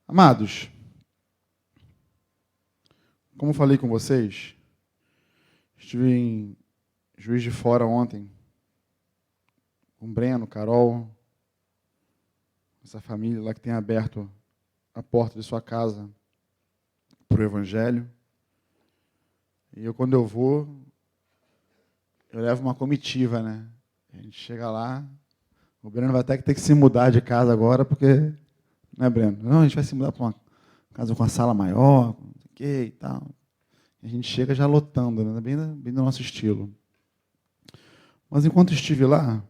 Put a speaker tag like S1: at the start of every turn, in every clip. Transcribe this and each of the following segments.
S1: Amados, como falei com vocês, estive em Juiz de Fora ontem, com Breno, Carol, essa família lá que tem aberto a porta de sua casa para o Evangelho. E quando eu vou, eu levo uma comitiva, né? A gente chega lá, o Breno vai até ter que se mudar de casa agora, porque... Né, Breno? Não, a gente vai se mudar para uma casa com uma sala maior, não sei o quê e tal. A gente chega já lotando, né? Bem do nosso estilo. Mas enquanto estive lá,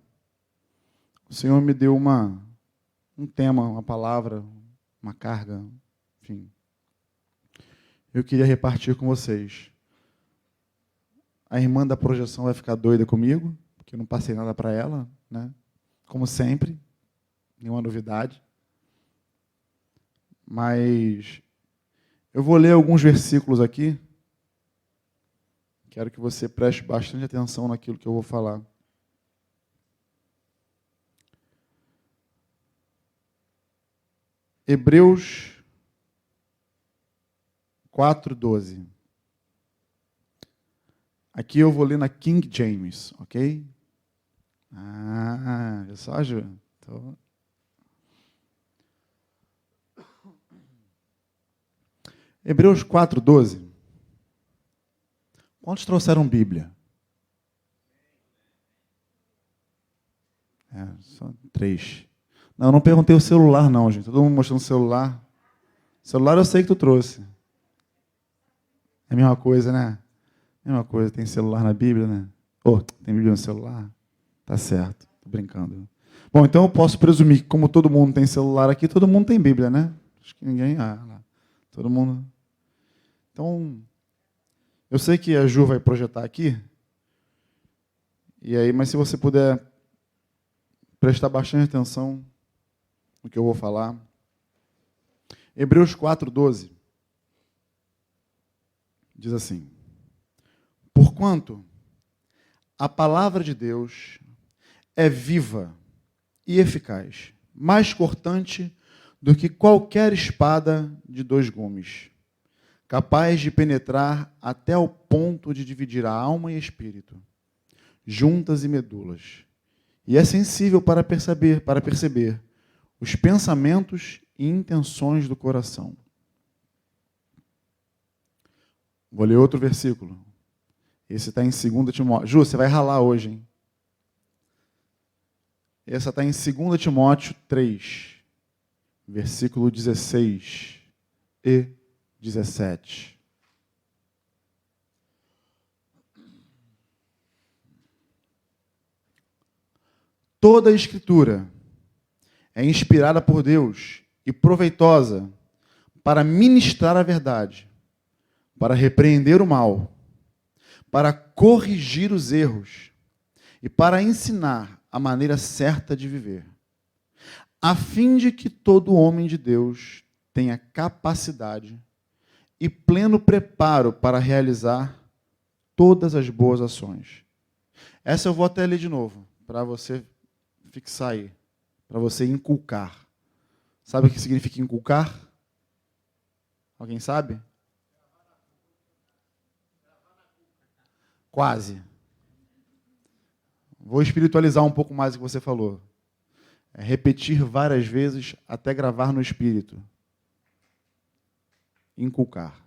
S1: o Senhor me deu um tema, uma palavra, uma carga, enfim. Eu queria repartir com vocês. A irmã da projeção vai ficar doida comigo, porque eu não passei nada para ela, né? Como sempre, nenhuma novidade. Mas eu vou ler alguns versículos aqui. Quero que você preste bastante atenção naquilo que eu vou falar. Hebreus 4:12. Aqui eu vou ler na King James, ok? Viu só, Ju? Hebreus 4:12. Quantos trouxeram Bíblia? Só 3. Não perguntei o celular, não, gente. Todo mundo mostrando o celular. Celular eu sei que tu trouxe. É a mesma coisa, né? Mesma coisa, tem celular na Bíblia, né? Tem Bíblia no celular? Tá certo, tô brincando. Bom, então eu posso presumir que como todo mundo tem celular aqui, todo mundo tem Bíblia, né? Acho que ninguém... todo mundo... Então, eu sei que a Ju vai projetar aqui, mas se você puder prestar bastante atenção no que eu vou falar. Hebreus 4:12 diz assim: porquanto a palavra de Deus é viva e eficaz, mais cortante do que qualquer espada de 2 gumes, capaz de penetrar até o ponto de dividir a alma e espírito, juntas e medulas, e é sensível para perceber os pensamentos e intenções do coração. Vou ler outro versículo. Esse está em 2 Timóteo. Ju, você vai ralar hoje, hein? Essa está em 2 Timóteo 3, versículo 16 e 17. Toda a Escritura é inspirada por Deus e proveitosa para ministrar a verdade, para repreender o mal, para corrigir os erros e para ensinar a maneira certa de viver, a fim de que todo homem de Deus tenha capacidade e pleno preparo para realizar todas as boas ações. Essa eu vou até ler de novo, para você fixar aí, para você inculcar. Sabe o que significa inculcar? Alguém sabe? Quase. Vou espiritualizar um pouco mais o que você falou. É repetir várias vezes até gravar no espírito. Inculcar.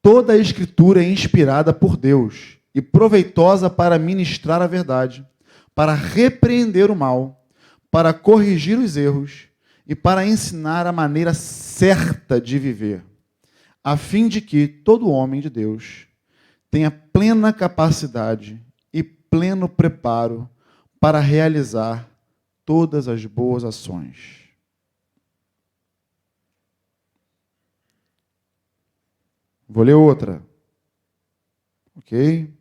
S1: Toda a Escritura é inspirada por Deus e proveitosa para ministrar a verdade, para repreender o mal, para corrigir os erros e para ensinar a maneira certa de viver, a fim de que todo homem de Deus tenha plena capacidade e pleno preparo para realizar todas as boas ações. Vou ler outra. Ok?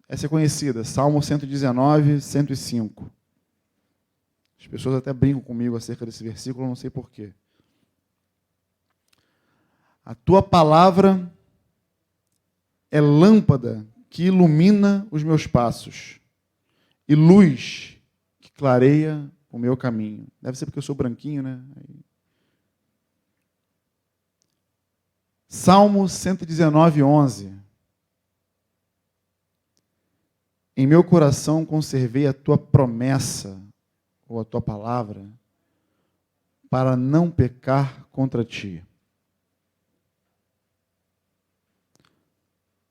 S1: Essa é conhecida, Salmo 119, 105. As pessoas até brincam comigo acerca desse versículo, não sei porquê. A tua palavra é lâmpada que ilumina os meus passos e luz que clareia o meu caminho. Deve ser porque eu sou branquinho, né? Salmo 119, 11. Em meu coração conservei a tua promessa, ou a tua palavra, para não pecar contra ti.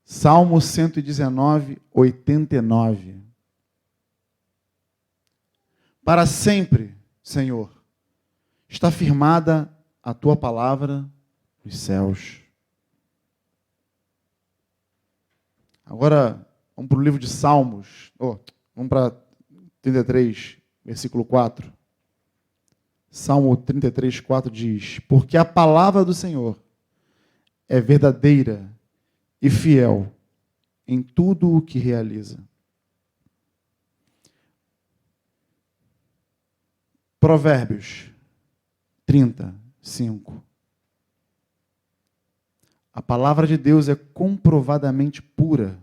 S1: Salmo 119, 89. Para sempre, Senhor, está firmada a tua palavra nos céus. Agora, vamos para o livro de Salmos. Vamos para 33, versículo 4. Salmo 33, 4 diz: porque a palavra do Senhor é verdadeira e fiel em tudo o que realiza. Provérbios 30, 5. A palavra de Deus é comprovadamente pura.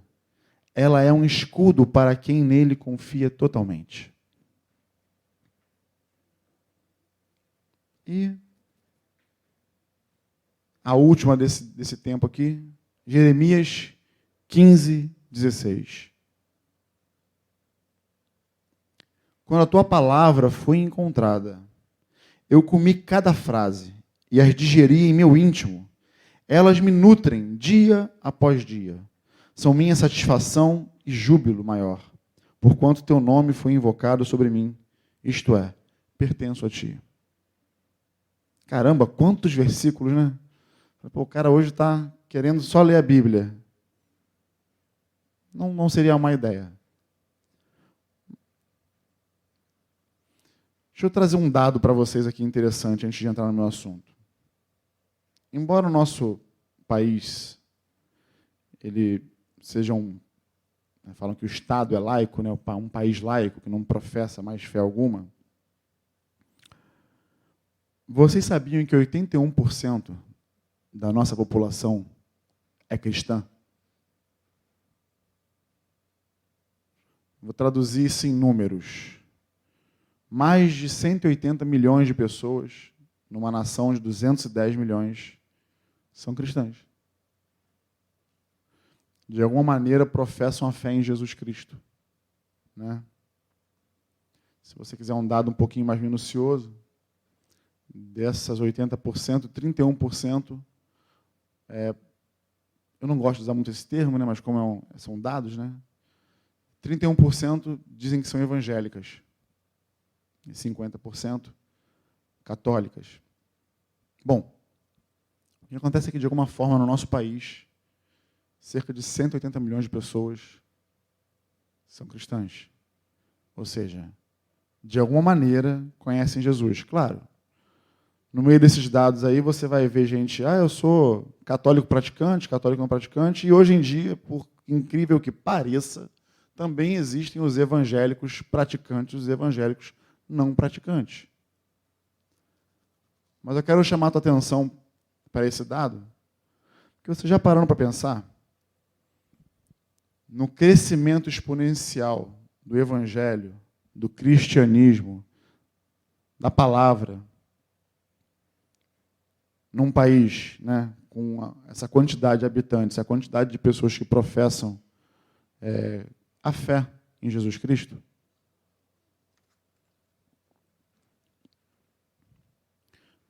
S1: Ela é um escudo para quem nele confia totalmente. E a última desse tempo aqui, Jeremias 15, 16. Quando a tua palavra foi encontrada, eu comi cada frase e as digeri em meu íntimo. Elas me nutrem dia após dia. São minha satisfação e júbilo maior, porquanto teu nome foi invocado sobre mim, isto é, pertenço a ti. Caramba, quantos versículos, né? Pô, o cara hoje está querendo só ler a Bíblia. Não seria uma ideia. Deixa eu trazer um dado para vocês aqui interessante antes de entrar no meu assunto. Embora o nosso país ele seja falam que o Estado é laico, né, um país laico que não professa mais fé alguma. Vocês sabiam que 81% da nossa população é cristã? Vou traduzir isso em números. Mais de 180 milhões de pessoas, numa nação de 210 milhões, são cristãs. De alguma maneira professam a fé em Jesus Cristo. Né? Se você quiser um dado um pouquinho mais minucioso, dessas 80%, 31%, eu não gosto de usar muito esse termo, né, mas como são dados, né, 31% dizem que são evangélicas. E 50% católicas. Bom, o que acontece é que, de alguma forma, no nosso país, cerca de 180 milhões de pessoas são cristãs. Ou seja, de alguma maneira, conhecem Jesus. Claro, no meio desses dados aí, você vai ver gente, eu sou católico não praticante, e hoje em dia, por incrível que pareça, também existem os evangélicos praticantes, os evangélicos não praticantes. Mas eu quero chamar a tua atenção para esse dado, porque você já parou para pensar no crescimento exponencial do evangelho, do cristianismo, da palavra, num país, né, com essa quantidade de habitantes, a quantidade de pessoas que professam a fé em Jesus Cristo?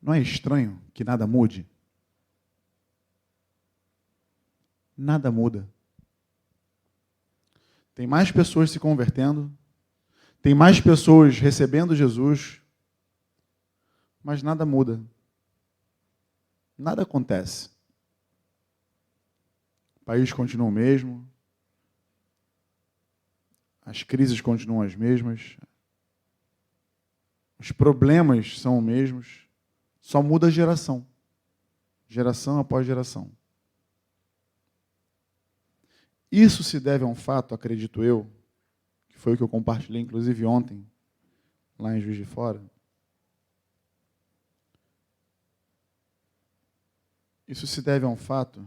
S1: Não é estranho que nada mude? Nada muda. Tem mais pessoas se convertendo, tem mais pessoas recebendo Jesus, mas nada muda. Nada acontece. O país continua o mesmo, as crises continuam as mesmas, os problemas são os mesmos, só muda a geração após geração. Isso se deve a um fato, acredito eu, que foi o que eu compartilhei, inclusive, ontem, lá em Juiz de Fora. Isso se deve a um fato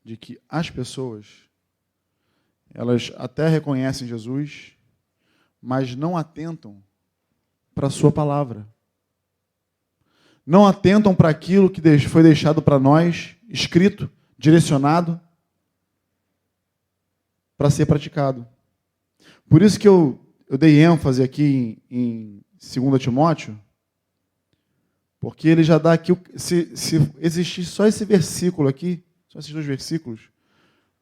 S1: de que as pessoas, elas até reconhecem Jesus, mas não atentam para a sua palavra. Não atentam para aquilo que foi deixado para nós, escrito, direcionado, para ser praticado. Por isso que eu dei ênfase aqui em 2 Timóteo, porque ele já dá aqui, se existir só esse versículo aqui, só esses 2 versículos,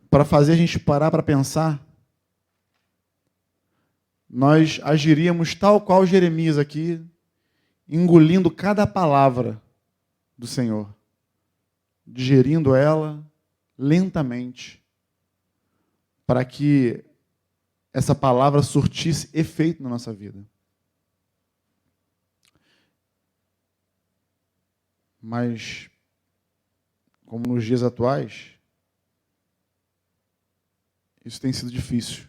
S1: para fazer a gente parar para pensar, nós agiríamos tal qual Jeremias aqui, engolindo cada palavra do Senhor, digerindo ela lentamente, para que essa palavra surtisse efeito na nossa vida. Mas, como nos dias atuais, isso tem sido difícil.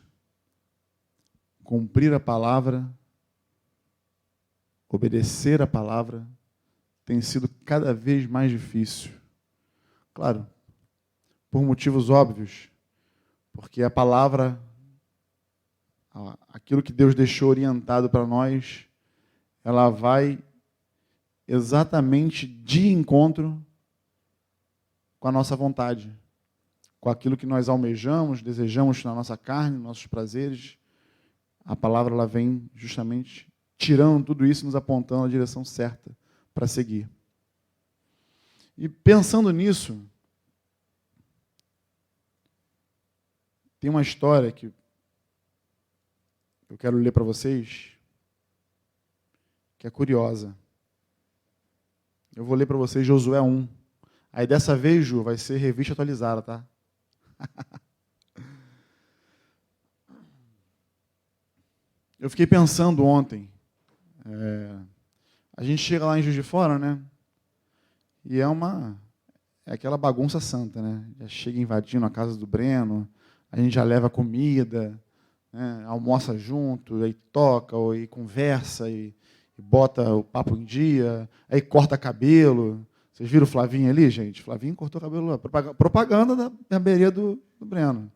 S1: Cumprir a palavra, obedecer a palavra, tem sido cada vez mais difícil. Claro, por motivos óbvios, porque a palavra, aquilo que Deus deixou orientado para nós, ela vai exatamente de encontro com a nossa vontade, com aquilo que nós almejamos, desejamos na nossa carne, nossos prazeres. A palavra ela vem justamente tirando tudo isso e nos apontando na direção certa para seguir. E pensando nisso, tem uma história que eu quero ler para vocês, que é curiosa. Eu vou ler para vocês Josué 1. Aí dessa vez, Ju, vai ser revista atualizada, tá? Eu fiquei pensando ontem, a gente chega lá em Juiz de Fora, né? E é aquela bagunça santa, né? Já chega invadindo a casa do Breno, a gente já leva comida, né? Almoça junto, aí toca, aí conversa, e bota o papo em dia, aí corta cabelo. Vocês viram o Flavinho ali, gente? Flavinho cortou cabelo lá. Propaganda da barbearia do Breno.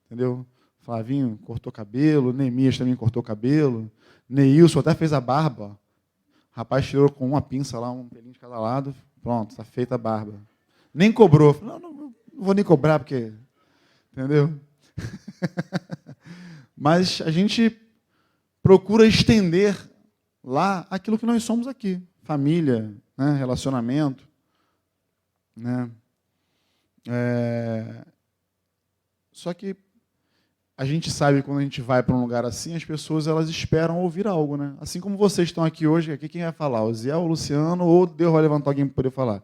S1: Entendeu? Flavinho cortou cabelo, Neemias também cortou cabelo, Neilson até fez a barba. O rapaz tirou com uma pinça lá, um pelinho de cada lado. Pronto, está feita a barba. Nem cobrou. Não vou nem cobrar, porque... Entendeu? Mas a gente procura estender lá aquilo que nós somos aqui. Família, né? Relacionamento. Né? Só que a gente sabe que quando a gente vai para um lugar assim, as pessoas elas esperam ouvir algo. Né? Assim como vocês estão aqui hoje, aqui quem vai falar? O Zé, o Luciano, ou Deus vai levantar alguém para poder falar?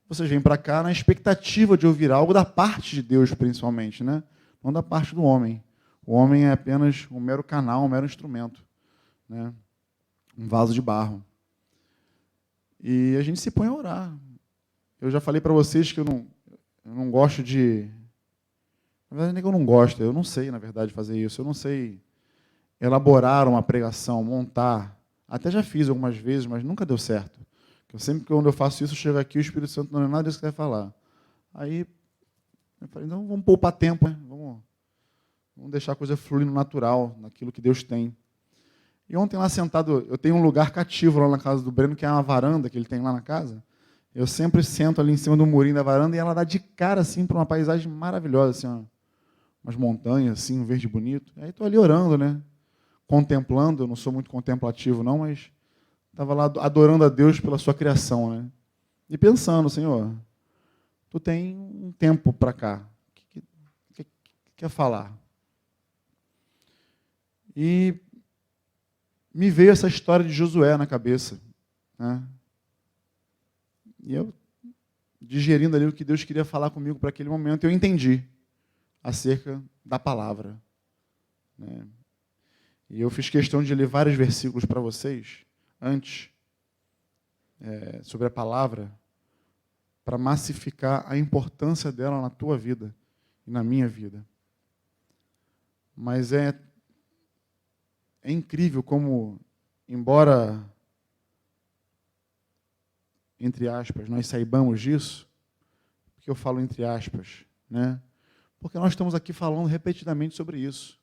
S1: Vocês vêm para cá na expectativa de ouvir algo da parte de Deus, principalmente, né? Não da parte do homem. O homem é apenas um mero canal, um mero instrumento, né? Um vaso de barro. E a gente se põe a orar. Eu já falei para vocês que eu não gosto de... Na verdade, nem que eu não gosto, eu não sei, na verdade, fazer isso. Eu não sei elaborar uma pregação, montar. Até já fiz algumas vezes, mas nunca deu certo. Eu sempre que quando eu faço isso, eu chego aqui, o Espírito Santo não é nada disso que vai falar. Aí, eu falei, então vamos poupar tempo, né? Vamos deixar a coisa fluir no natural, naquilo que Deus tem. E ontem lá sentado, eu tenho um lugar cativo lá na casa do Breno, que é uma varanda que ele tem lá na casa. Eu sempre sento ali em cima do murinho da varanda e ela dá de cara assim para uma paisagem maravilhosa, assim, ó, umas montanhas, assim, um verde bonito. Aí estou ali orando, né? Contemplando, eu não sou muito contemplativo não, mas estava lá adorando a Deus pela sua criação, né? E pensando, Senhor, tu tem um tempo para cá. O que quer falar? E me veio essa história de Josué na cabeça, né? E eu, digerindo ali o que Deus queria falar comigo para aquele momento, eu entendi acerca da palavra, né? E eu fiz questão de ler vários versículos para vocês, antes, sobre a palavra, para massificar a importância dela na tua vida e na minha vida. Mas é incrível como, embora, entre aspas, nós saibamos disso, porque eu falo entre aspas, né? Porque nós estamos aqui falando repetidamente sobre isso,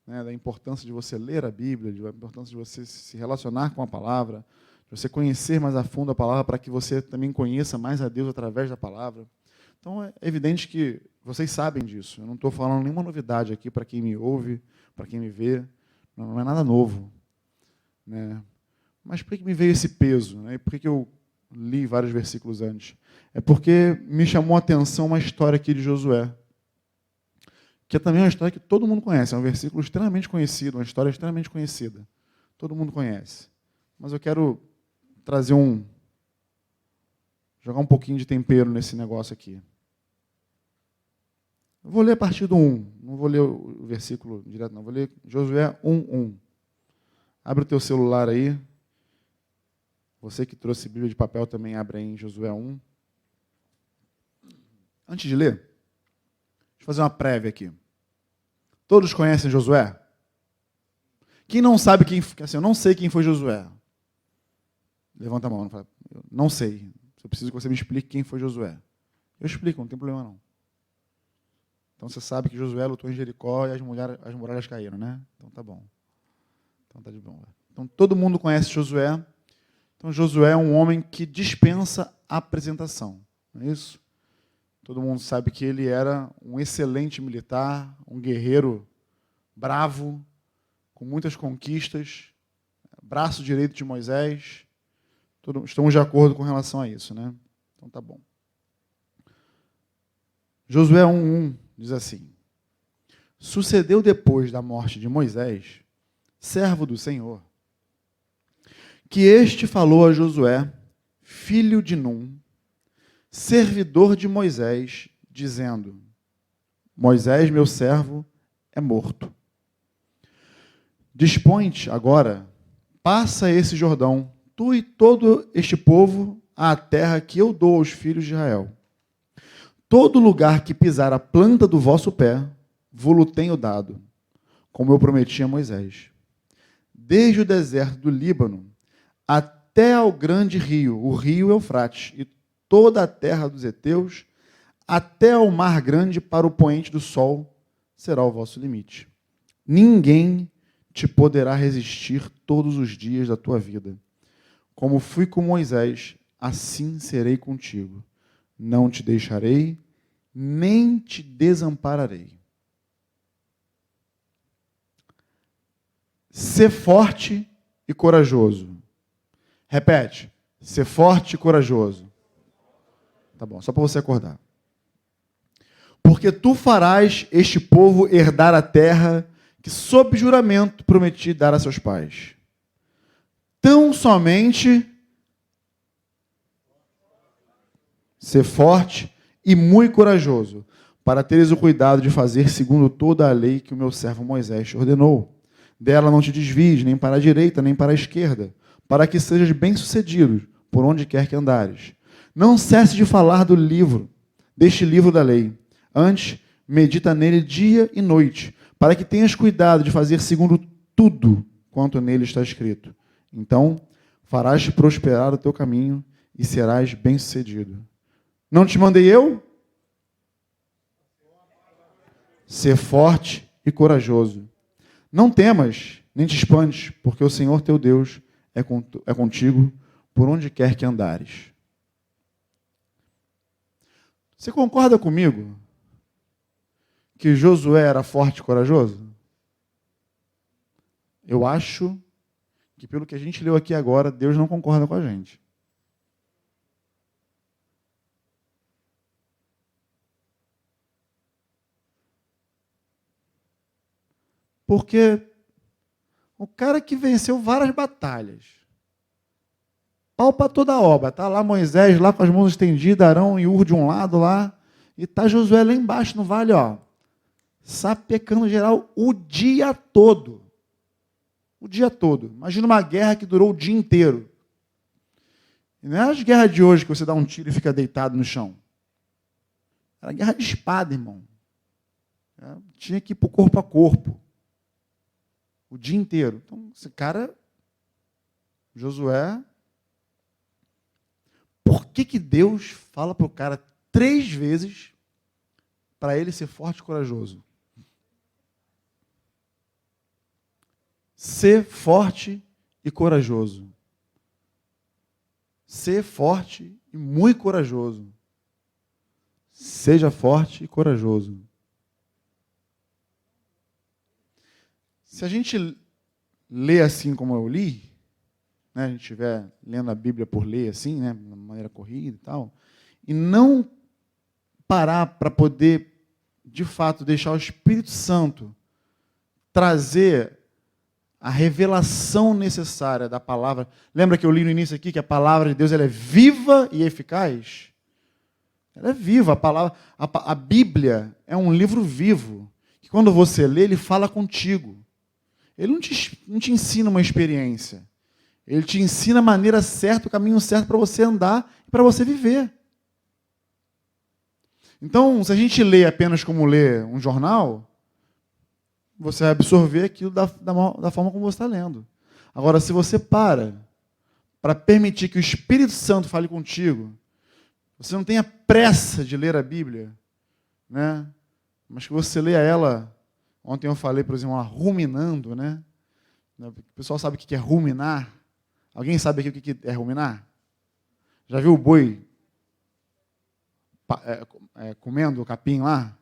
S1: né, da importância de você ler a Bíblia, da importância de você se relacionar com a palavra, de você conhecer mais a fundo a palavra para que você também conheça mais a Deus através da palavra. Então, é evidente que vocês sabem disso. Eu não estou falando nenhuma novidade aqui para quem me ouve, para quem me vê. Não é nada novo, né? Mas por que me veio esse peso, né? E por que eu li vários versículos antes? É porque me chamou a atenção uma história aqui de Josué, que é também uma história que todo mundo conhece. É um versículo extremamente conhecido, uma história extremamente conhecida. Todo mundo conhece. Mas eu quero trazer jogar um pouquinho de tempero nesse negócio aqui. Eu vou ler a partir do 1. Não vou ler o versículo direto, não. Vou ler Josué 1:1. Abre o teu celular aí. Você que trouxe Bíblia de papel também abre aí em Josué 1. Antes de ler, deixa eu fazer uma prévia aqui. Todos conhecem Josué? Quem não sabe quem... Assim, eu não sei quem foi Josué. Levanta a mão. Não, fala, eu não sei. Eu preciso que você me explique quem foi Josué. Eu explico, não tem problema não. Então você sabe que Josué lutou em Jericó e as muralhas caíram, né? Então tá bom. Então tá de bom. Então todo mundo conhece Josué. Então Josué é um homem que dispensa a apresentação. Não é isso? Todo mundo sabe que ele era um excelente militar, um guerreiro bravo, com muitas conquistas, braço direito de Moisés. Estamos de acordo com relação a isso, né? Então tá bom. Josué 1:1 diz assim: sucedeu depois da morte de Moisés, servo do Senhor, que este falou a Josué, filho de Num, servidor de Moisés, dizendo: Moisés, meu servo, é morto. Dispõe-te agora, passa esse Jordão, tu e todo este povo, à terra que eu dou aos filhos de Israel. Todo lugar que pisar a planta do vosso pé, vou-lo tenho dado, como eu prometi a Moisés. Desde o deserto do Líbano até ao grande rio, o rio Eufrates, e toda a terra dos heteus, até ao mar grande para o poente do sol, será o vosso limite. Ninguém te poderá resistir todos os dias da tua vida. Como fui com Moisés, assim serei contigo. Não te deixarei, nem te desampararei. Ser forte e corajoso. Repete. Ser forte e corajoso. Tá bom, só para você acordar. Porque tu farás este povo herdar a terra que, sob juramento, prometi dar a seus pais. Tão somente ser forte e muito corajoso, para teres o cuidado de fazer segundo toda a lei que o meu servo Moisés te ordenou. Dela não te desvies, nem para a direita, nem para a esquerda, para que sejas bem-sucedido por onde quer que andares. Não cesse de falar deste livro da lei. Antes, medita nele dia e noite, para que tenhas cuidado de fazer segundo tudo quanto nele está escrito. Então, farás prosperar o teu caminho e serás bem-sucedido. Não te mandei eu? Ser forte e corajoso. Não temas, nem te espantes, porque o Senhor teu Deus é contigo por onde quer que andares. Você concorda comigo que Josué era forte e corajoso? Eu acho que, pelo que a gente leu aqui agora, Deus não concorda com a gente. Porque o cara que venceu várias batalhas, pau para toda a obra, está lá Moisés, lá com as mãos estendidas, Arão e Ur de um lado lá, e está Josué lá embaixo no vale, ó, sapecando geral o dia todo. O dia todo. Imagina uma guerra que durou o dia inteiro. E não é as guerras de hoje que você dá um tiro e fica deitado no chão. Era guerra de espada, irmão. Tinha que ir para o corpo a corpo. O dia inteiro. Então, esse cara, Josué, por que Deus fala para o cara 3 vezes para ele ser forte e corajoso? Ser forte e corajoso. Ser forte e muito corajoso. Seja forte e corajoso. Se a gente lê assim como eu li, né, a gente estiver lendo a Bíblia por ler assim, né, de maneira corrida e tal, e não parar para poder, de fato, deixar o Espírito Santo trazer a revelação necessária da palavra. Lembra que eu li no início aqui que a palavra de Deus ela é viva e eficaz? Ela é viva. A Bíblia é um livro vivo, que quando você lê, ele fala contigo. Ele não te ensina uma experiência. Ele te ensina a maneira certa, o caminho certo para você andar e para você viver. Então, se a gente lê apenas como lê um jornal, você vai absorver aquilo da forma como você está lendo. Agora, se você para permitir que o Espírito Santo fale contigo, você não tenha pressa de ler a Bíblia, né? Mas que você leia ela. Ontem eu falei, por exemplo, ruminando, né? O pessoal sabe o que é ruminar? Alguém sabe aqui o que é ruminar? Já viu o boi comendo o capim lá?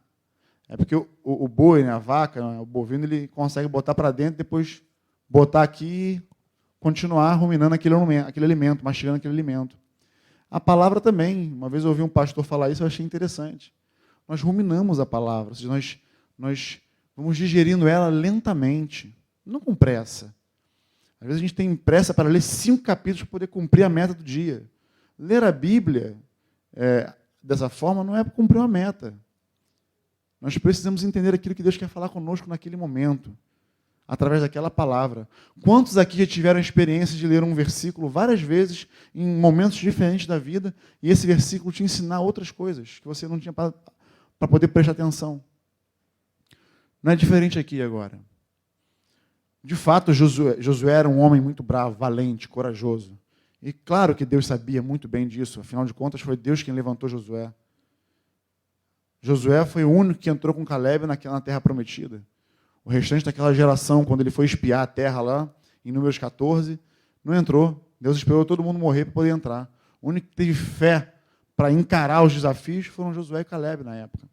S1: É porque o boi, né, a vaca, o bovino, ele consegue botar para dentro, depois botar aqui e continuar ruminando aquele alimento, mastigando aquele alimento. A palavra também. Uma vez eu ouvi um pastor falar isso, eu achei interessante. Nós ruminamos a palavra, ou seja, nós vamos digerindo ela lentamente, não com pressa. Às vezes a gente tem pressa para ler 5 capítulos para poder cumprir a meta do dia. Ler a Bíblia dessa forma não é para cumprir uma meta. Nós precisamos entender aquilo que Deus quer falar conosco naquele momento, através daquela palavra. Quantos aqui já tiveram a experiência de ler um versículo várias vezes, em momentos diferentes da vida, e esse versículo te ensinar outras coisas que você não tinha para poder prestar atenção? Não é diferente aqui agora. De fato, Josué era um homem muito bravo, valente, corajoso. E claro que Deus sabia muito bem disso. Afinal de contas, foi Deus quem levantou Josué. Josué foi o único que entrou com Caleb na terra prometida. O restante daquela geração, quando ele foi espiar a terra lá, em Números 14, não entrou. Deus esperou todo mundo morrer para poder entrar. O único que teve fé para encarar os desafios foram Josué e Caleb na época.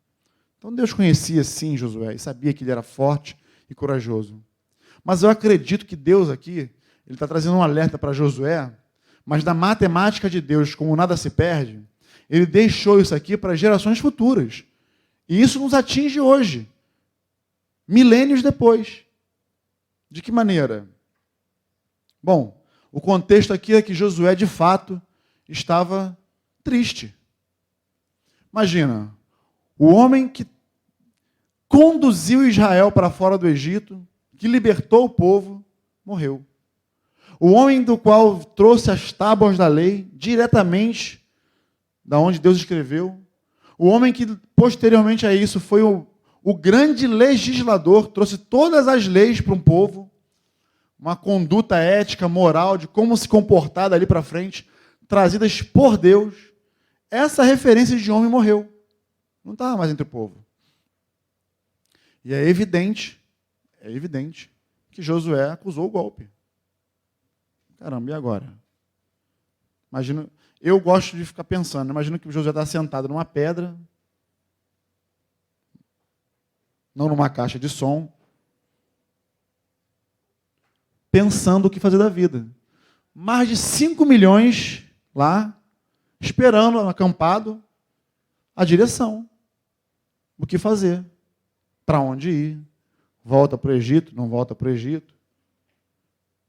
S1: Então Deus conhecia sim Josué e sabia que ele era forte e corajoso. Mas eu acredito que Deus aqui, ele está trazendo um alerta para Josué, mas da matemática de Deus, como nada se perde, ele deixou isso aqui para gerações futuras. E isso nos atinge hoje, milênios depois. De que maneira? Bom, o contexto aqui é que Josué, de fato, estava triste. Imagina, o homem que conduziu Israel para fora do Egito, que libertou o povo, morreu. O homem do qual trouxe as tábuas da lei diretamente da onde Deus escreveu, o homem que posteriormente a isso foi o grande legislador, trouxe todas as leis para um povo, uma conduta ética, moral, de como se comportar dali para frente, trazidas por Deus. Essa referência de homem morreu. Não estava mais entre o povo. E é evidente que Josué acusou o golpe. Caramba, e agora? Imagina, eu gosto de ficar pensando, imagina que o Josué está sentado numa pedra, não numa caixa de som, pensando o que fazer da vida. Mais de 5 milhões lá, esperando, acampado, a direção. O que fazer? Para onde ir? Volta para o Egito? Não volta para o Egito?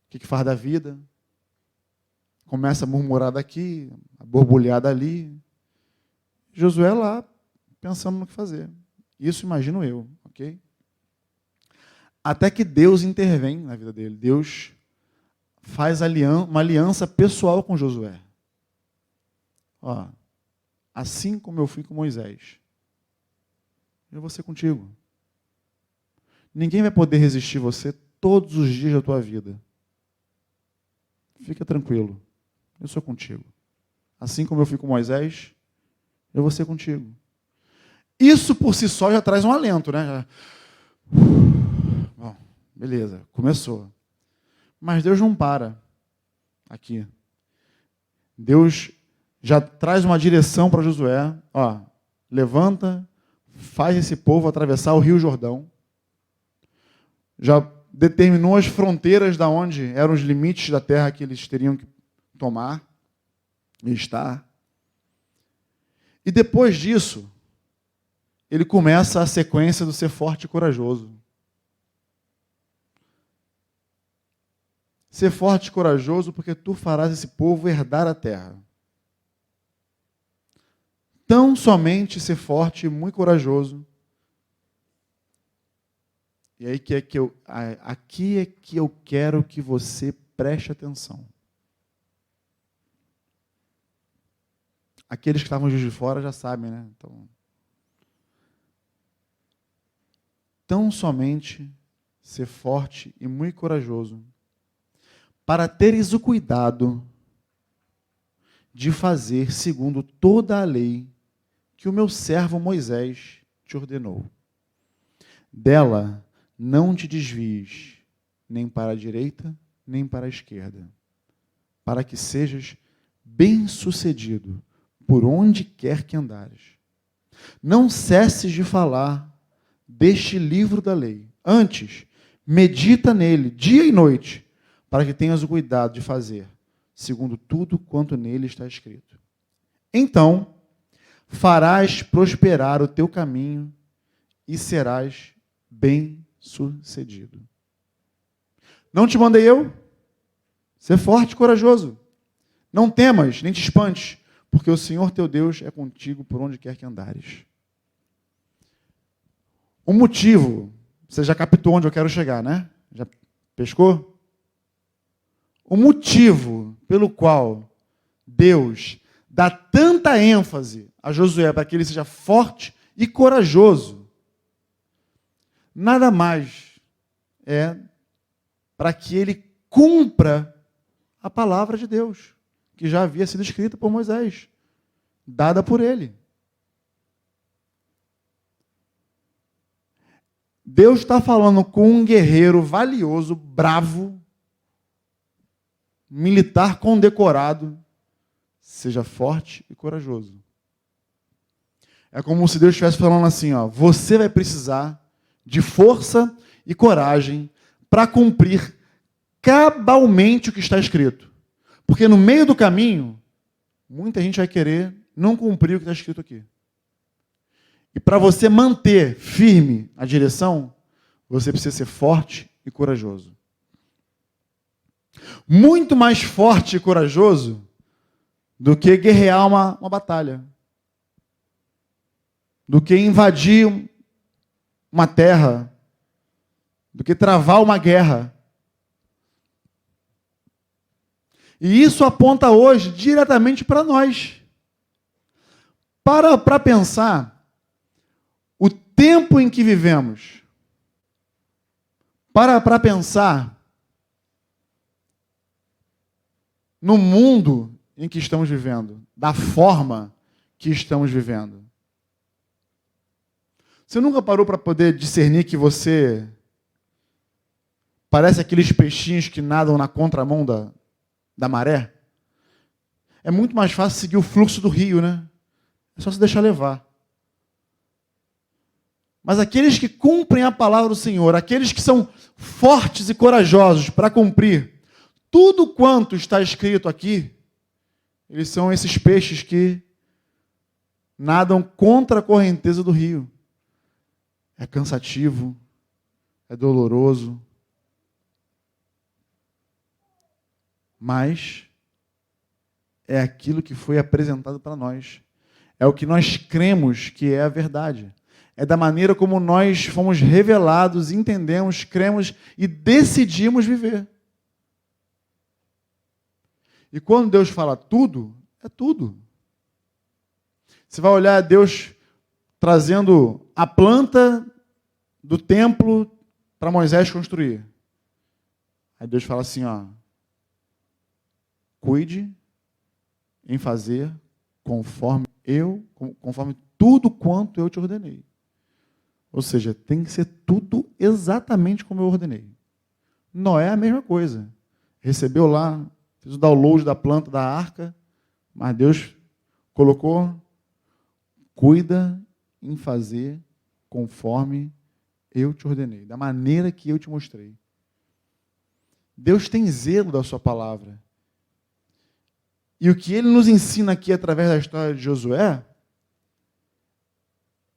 S1: O que faz da vida? Começa a murmurar daqui, a borbulhar dali. Josué lá, pensando no que fazer. Isso imagino eu, ok? Até que Deus intervém na vida dele. Deus faz uma aliança pessoal com Josué. Ó, assim como eu fui com Moisés, eu vou ser contigo. Ninguém vai poder resistir você todos os dias da tua vida. Fica tranquilo. Eu sou contigo. Assim como eu fui com Moisés, eu vou ser contigo. Isso por si só já traz um alento, né? Bom, beleza, começou. Mas Deus não para aqui. Deus já traz uma direção para Josué. Ó, levanta, faz esse povo atravessar o Rio Jordão. Já determinou as fronteiras da onde eram os limites da terra que eles teriam que tomar e estar. E depois disso, ele começa a sequência do ser forte e corajoso. Ser forte e corajoso, porque tu farás esse povo herdar a terra. Tão somente ser forte e muito corajoso. E aí aqui é que eu quero que você preste atenção. Aqueles que estavam de fora já sabem, né? Então, tão somente ser forte e muito corajoso, para teres o cuidado de fazer segundo toda a lei que o meu servo Moisés te ordenou. Dela não te desvies, nem para a direita, nem para a esquerda, para que sejas bem-sucedido por onde quer que andares. Não cesses de falar deste livro da lei. Antes, medita nele dia e noite, para que tenhas o cuidado de fazer, segundo tudo quanto nele está escrito. Então, farás prosperar o teu caminho e serás bem-sucedido. Não te mandei eu? Ser forte e corajoso. Não temas, nem te espantes, porque o Senhor teu Deus é contigo por onde quer que andares. O motivo, você já captou onde eu quero chegar, né? Já pescou? O motivo pelo qual Deus dá tanta ênfase a Josué para que ele seja forte e corajoso, nada mais é para que ele cumpra a palavra de Deus, que já havia sido escrita por Moisés, dada por ele. Deus está falando com um guerreiro valioso, bravo, militar condecorado, seja forte e corajoso. É como se Deus estivesse falando assim, ó, você vai precisar de força e coragem para cumprir cabalmente o que está escrito. Porque no meio do caminho, muita gente vai querer não cumprir o que está escrito aqui. E para você manter firme a direção, você precisa ser forte e corajoso. Muito mais forte e corajoso do que guerrear uma batalha. Do que invadir uma terra. Do que travar uma guerra. E isso aponta hoje diretamente para nós. Para pensar o tempo em que vivemos. Para pensar no mundo em que estamos vivendo, da forma que estamos vivendo. Você nunca parou para poder discernir que você parece aqueles peixinhos que nadam na contramão da maré? É muito mais fácil seguir o fluxo do rio, né? É só se deixar levar. Mas aqueles que cumprem a palavra do Senhor, aqueles que são fortes e corajosos para cumprir tudo quanto está escrito aqui, eles são esses peixes que nadam contra a correnteza do rio. É cansativo, é doloroso, mas é aquilo que foi apresentado para nós. É o que nós cremos que é a verdade. É da maneira como nós fomos revelados, entendemos, cremos e decidimos viver. E quando Deus fala tudo, é tudo. Você vai olhar Deus trazendo a planta do templo para Moisés construir. Aí Deus fala assim, ó, cuide em fazer conforme tudo quanto eu te ordenei. Ou seja, tem que ser tudo exatamente como eu ordenei. Noé é a mesma coisa. recebeu lá, fez o download da planta da arca, mas Deus colocou, cuida em fazer conforme eu te ordenei, da maneira que eu te mostrei. Deus tem zelo da sua palavra. E o que ele nos ensina aqui através da história de Josué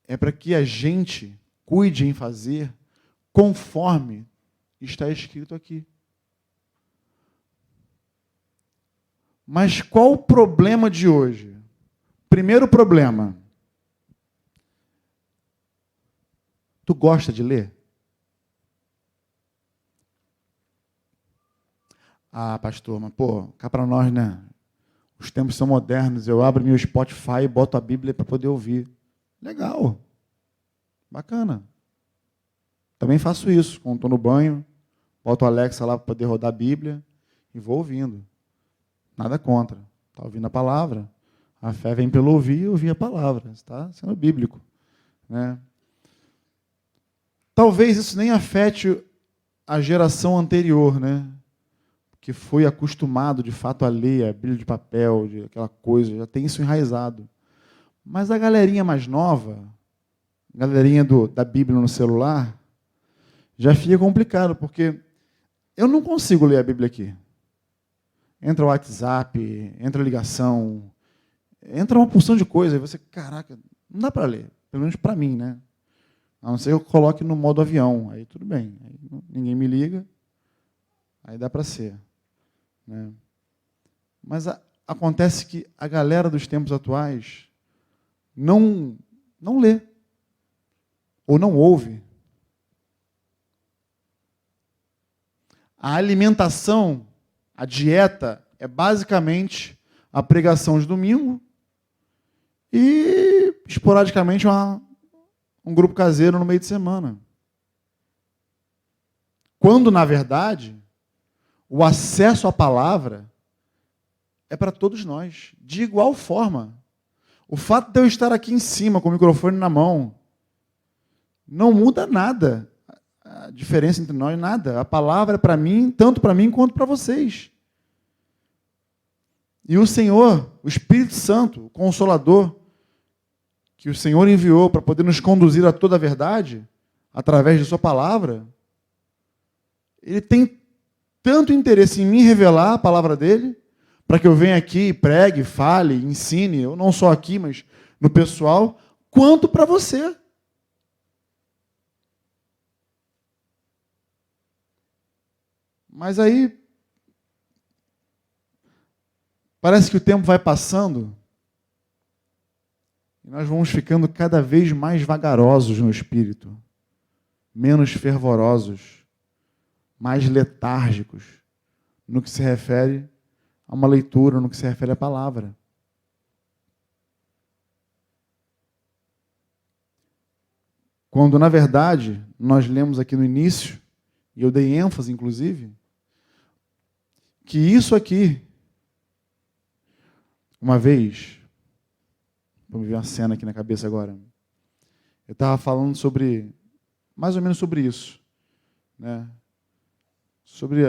S1: é para que a gente cuide em fazer conforme está escrito aqui. Mas qual o problema de hoje? Primeiro problema. Tu gosta de ler? Ah, pastor, mas cá para nós, né? Os tempos são modernos, eu abro meu Spotify e boto a Bíblia para poder ouvir. Legal. Bacana. Também faço isso, quando estou no banho, boto o Alexa lá para poder rodar a Bíblia e vou ouvindo. Nada contra. Está ouvindo a palavra. A fé vem pelo ouvir e ouvir a palavra. Está sendo bíblico. Né? Talvez isso nem afete a geração anterior, né? Que foi acostumado, de fato, a ler, a Bíblia de papel, de aquela coisa, já tem isso enraizado. Mas a galerinha mais nova, a galerinha da Bíblia no celular, já fica complicado, porque eu não consigo ler a Bíblia aqui. Entra o WhatsApp, entra a ligação, entra uma porção de coisa, e você, caraca, não dá para ler, pelo menos para mim, né? A não ser que eu coloque no modo avião, aí tudo bem, aí ninguém me liga, aí dá para ser. Né? Mas acontece que a galera dos tempos atuais não lê, ou não ouve. A alimentação, a dieta, é basicamente a pregação de domingo e, esporadicamente, um grupo caseiro no meio de semana. Quando, na verdade, o acesso à palavra é para todos nós, de igual forma. O fato de eu estar aqui em cima, com o microfone na mão, não muda nada. A diferença entre nós, nada. A palavra é para mim, tanto para mim quanto para vocês. E o Senhor, o Espírito Santo, o Consolador, que o Senhor enviou para poder nos conduzir a toda a verdade, através de sua palavra, ele tem tanto interesse em me revelar a palavra dele, para que eu venha aqui, pregue, fale, ensine, eu não só aqui, mas no pessoal, quanto para você. Mas aí, parece que o tempo vai passando e nós vamos ficando cada vez mais vagarosos no espírito, menos fervorosos, mais letárgicos no que se refere a uma leitura, no que se refere à palavra. Quando, na verdade, nós lemos aqui no início, e eu dei ênfase, inclusive, que isso aqui, uma vez, vamos ver uma cena aqui na cabeça agora, eu estava falando sobre, mais ou menos sobre isso, né? Sobre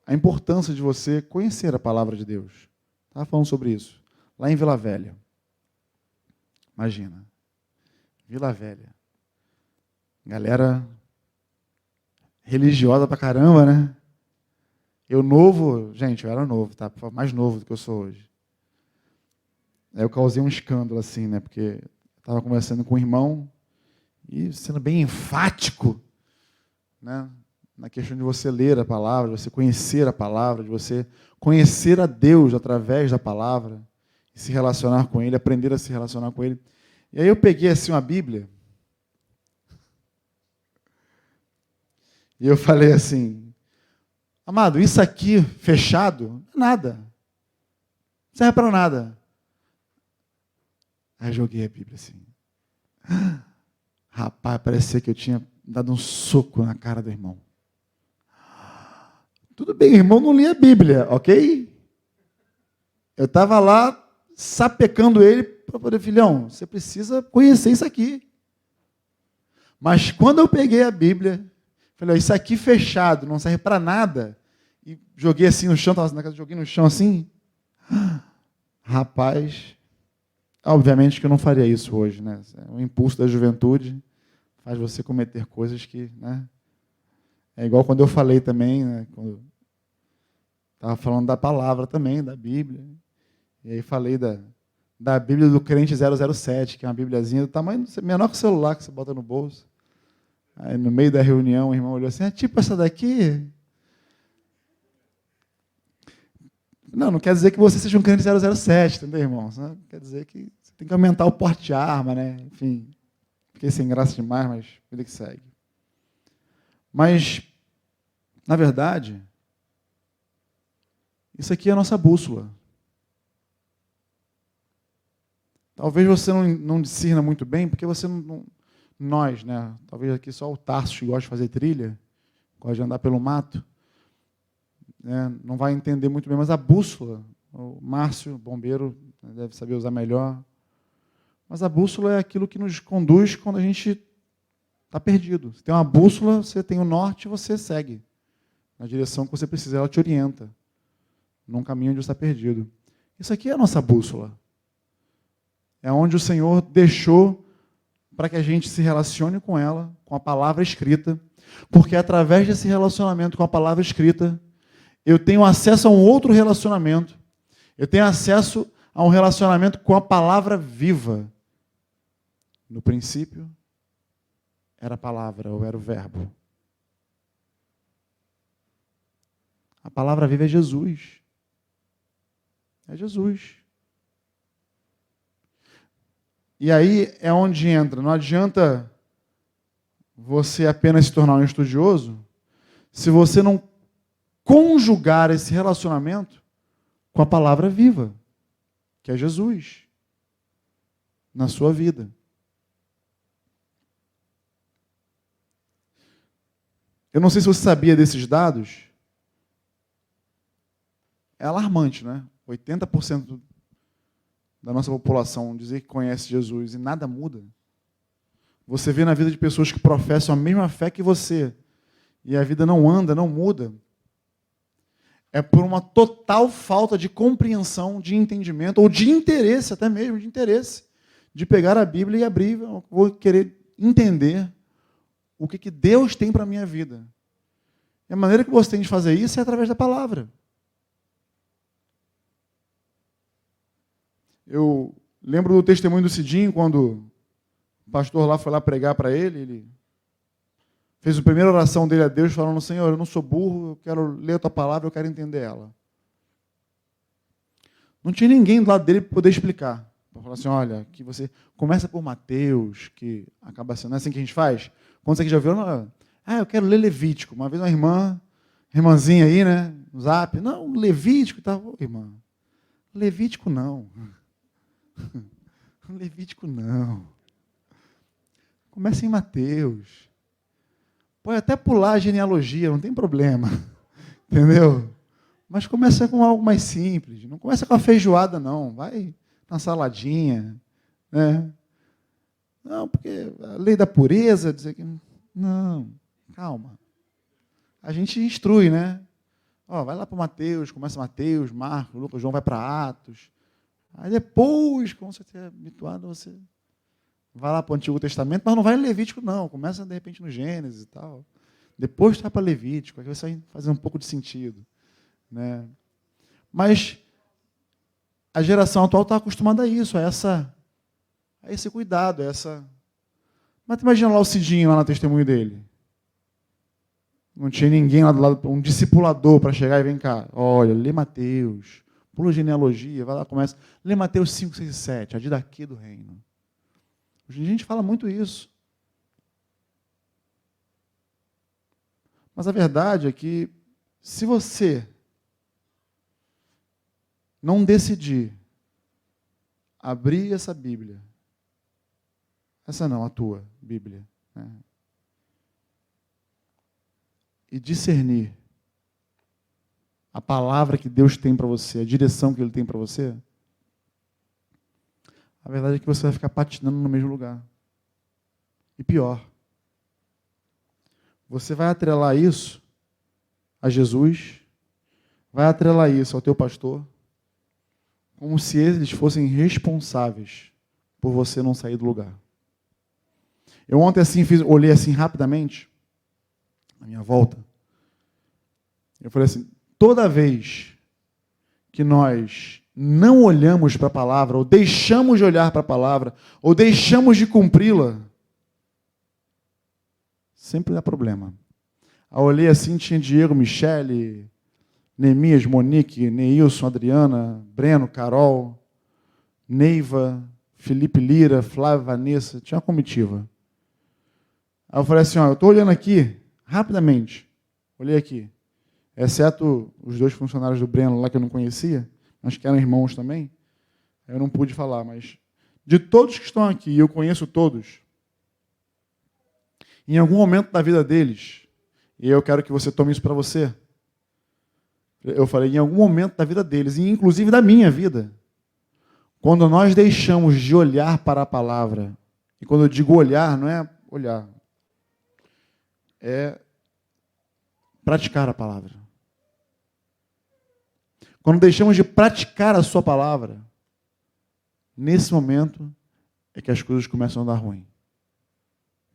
S1: a importância de você conhecer a palavra de Deus. Estava falando sobre isso, lá em Vila Velha. Imagina, Vila Velha. Galera religiosa pra caramba, né? Eu novo, gente, eu era novo, tá? Mais novo do que eu sou hoje. Aí eu causei um escândalo assim, né? Porque eu estava conversando com um irmão e sendo bem enfático, né? Na questão de você ler a palavra, de você conhecer a palavra, de você conhecer a Deus através da palavra, e se relacionar com Ele, aprender a se relacionar com Ele. E aí eu peguei assim uma Bíblia, e eu falei assim, amado, isso aqui fechado, não é nada. Não serve para nada. Aí eu joguei a Bíblia assim. Rapaz, parecia que eu tinha dado um soco na cara do irmão. Tudo bem, o irmão não lia a Bíblia, ok? Eu estava lá sapecando ele para poder, filhão, você precisa conhecer isso aqui. Mas quando eu peguei a Bíblia, falei, isso aqui fechado, não serve para nada, e joguei assim no chão, estava na casa, joguei no chão assim. Rapaz, obviamente que eu não faria isso hoje, né? O impulso da juventude faz você cometer coisas que, né? É igual quando eu falei também, né? Quando estava falando da palavra também, da Bíblia. E aí falei da Bíblia do crente 007, que é uma bíbliazinha do tamanho menor que o celular que você bota no bolso. Aí no meio da reunião o irmão olhou assim, é tipo essa daqui? Não quer dizer que você seja um crente 007, entendeu, irmão? Quer dizer que você tem que aumentar o porte de arma, né? Enfim, fiquei sem graça demais, mas vida que segue. Mas, na verdade, isso aqui é a nossa bússola. Talvez você não discerna muito bem, porque você não nós, né? Talvez aqui só o Tarso que gosta de fazer trilha, gosta de andar pelo mato, né? Não vai entender muito bem, mas a bússola, o Márcio, bombeiro, deve saber usar melhor. Mas a bússola é aquilo que nos conduz quando a gente está perdido. Você tem uma bússola, você tem o norte e você segue na direção que você precisa, ela te orienta num caminho onde você está perdido. Isso aqui é a nossa bússola. É onde o Senhor deixou para que a gente se relacione com ela, com a palavra escrita, porque através desse relacionamento com a palavra escrita, eu tenho acesso a um outro relacionamento. Eu tenho acesso a um relacionamento com a palavra viva. No princípio, era a palavra, ou era o verbo. A palavra viva é Jesus. É Jesus. E aí é onde entra. Não adianta você apenas se tornar um estudioso se você não conjugar esse relacionamento com a palavra viva, que é Jesus, na sua vida. Eu não sei se você sabia desses dados. É alarmante, né? 80% da nossa população dizer que conhece Jesus e nada muda. Você vê na vida de pessoas que professam a mesma fé que você e a vida não anda, não muda. É por uma total falta de compreensão, de entendimento, ou de interesse, até mesmo de interesse, de pegar a Bíblia e abrir, vou querer entender o que Deus tem para a minha vida. E a maneira que você tem de fazer isso é através da palavra. Eu lembro do testemunho do Cidinho, quando o pastor lá foi lá pregar para ele fez a primeira oração dele a Deus, falando, Senhor, eu não sou burro, eu quero ler a tua palavra, eu quero entender ela. Não tinha ninguém do lado dele para poder explicar. Para falar assim, olha, que você começa por Mateus, que acaba sendo, não é assim que a gente faz? Quando você aqui já viu, eu quero ler Levítico. Uma vez uma irmãzinha aí, né, no Zap, não, Levítico e tal. Irmã, Levítico não. Levítico não. Começa em Mateus. Pode até pular a genealogia, não tem problema. Entendeu? Mas começa com algo mais simples. Não começa com a feijoada, não. Vai na saladinha. Né? Não, porque a lei da pureza, dizer que. Não, calma. A gente instrui, né? Vai lá para Mateus, começa Mateus, Marcos, Lucas, João, vai para Atos. Aí depois, como você estiver habituado, você vai lá para o Antigo Testamento, mas não vai em Levítico, não. Começa, de repente, no Gênesis e tal. Depois vai para Levítico, aí vai fazer um pouco de sentido. Né? Mas a geração atual está acostumada a isso, a esse cuidado, Mas imagina lá o Cidinho, lá no testemunho dele. Não tinha ninguém lá do lado, um discipulador para chegar e vem cá. Olha, lê Mateus, pula genealogia, vai lá, começa. Lê Mateus 5, 6 e 7, a daqui do reino. Hoje a gente fala muito isso. Mas a verdade é que, se você não decidir abrir essa Bíblia, essa não, a tua Bíblia, né? E discernir a palavra que Deus tem para você, a direção que Ele tem para você, a verdade é que você vai ficar patinando no mesmo lugar. E pior, você vai atrelar isso a Jesus, vai atrelar isso ao teu pastor, como se eles fossem responsáveis por você não sair do lugar. Eu ontem assim olhei assim rapidamente, na minha volta, eu falei assim, toda vez que nós não olhamos para a palavra, ou deixamos de olhar para a palavra, ou deixamos de cumpri-la, sempre dá problema. Ao olhei assim, tinha Diego, Michele, Neemias, Monique, Neilson, Adriana, Breno, Carol, Neiva, Felipe Lira, Flávia, Vanessa, tinha uma comitiva. Aí eu falei assim, eu estou olhando aqui, rapidamente, olhei aqui, exceto os 2 funcionários do Breno lá que eu não conhecia, mas que eram irmãos também, eu não pude falar, mas de todos que estão aqui, e eu conheço todos, em algum momento da vida deles, e eu quero que você tome isso para você, eu falei, em algum momento da vida deles, e inclusive da minha vida, quando nós deixamos de olhar para a palavra, e quando eu digo olhar, não é olhar, é praticar a palavra. Quando deixamos de praticar a sua palavra, nesse momento é que as coisas começam a dar ruim.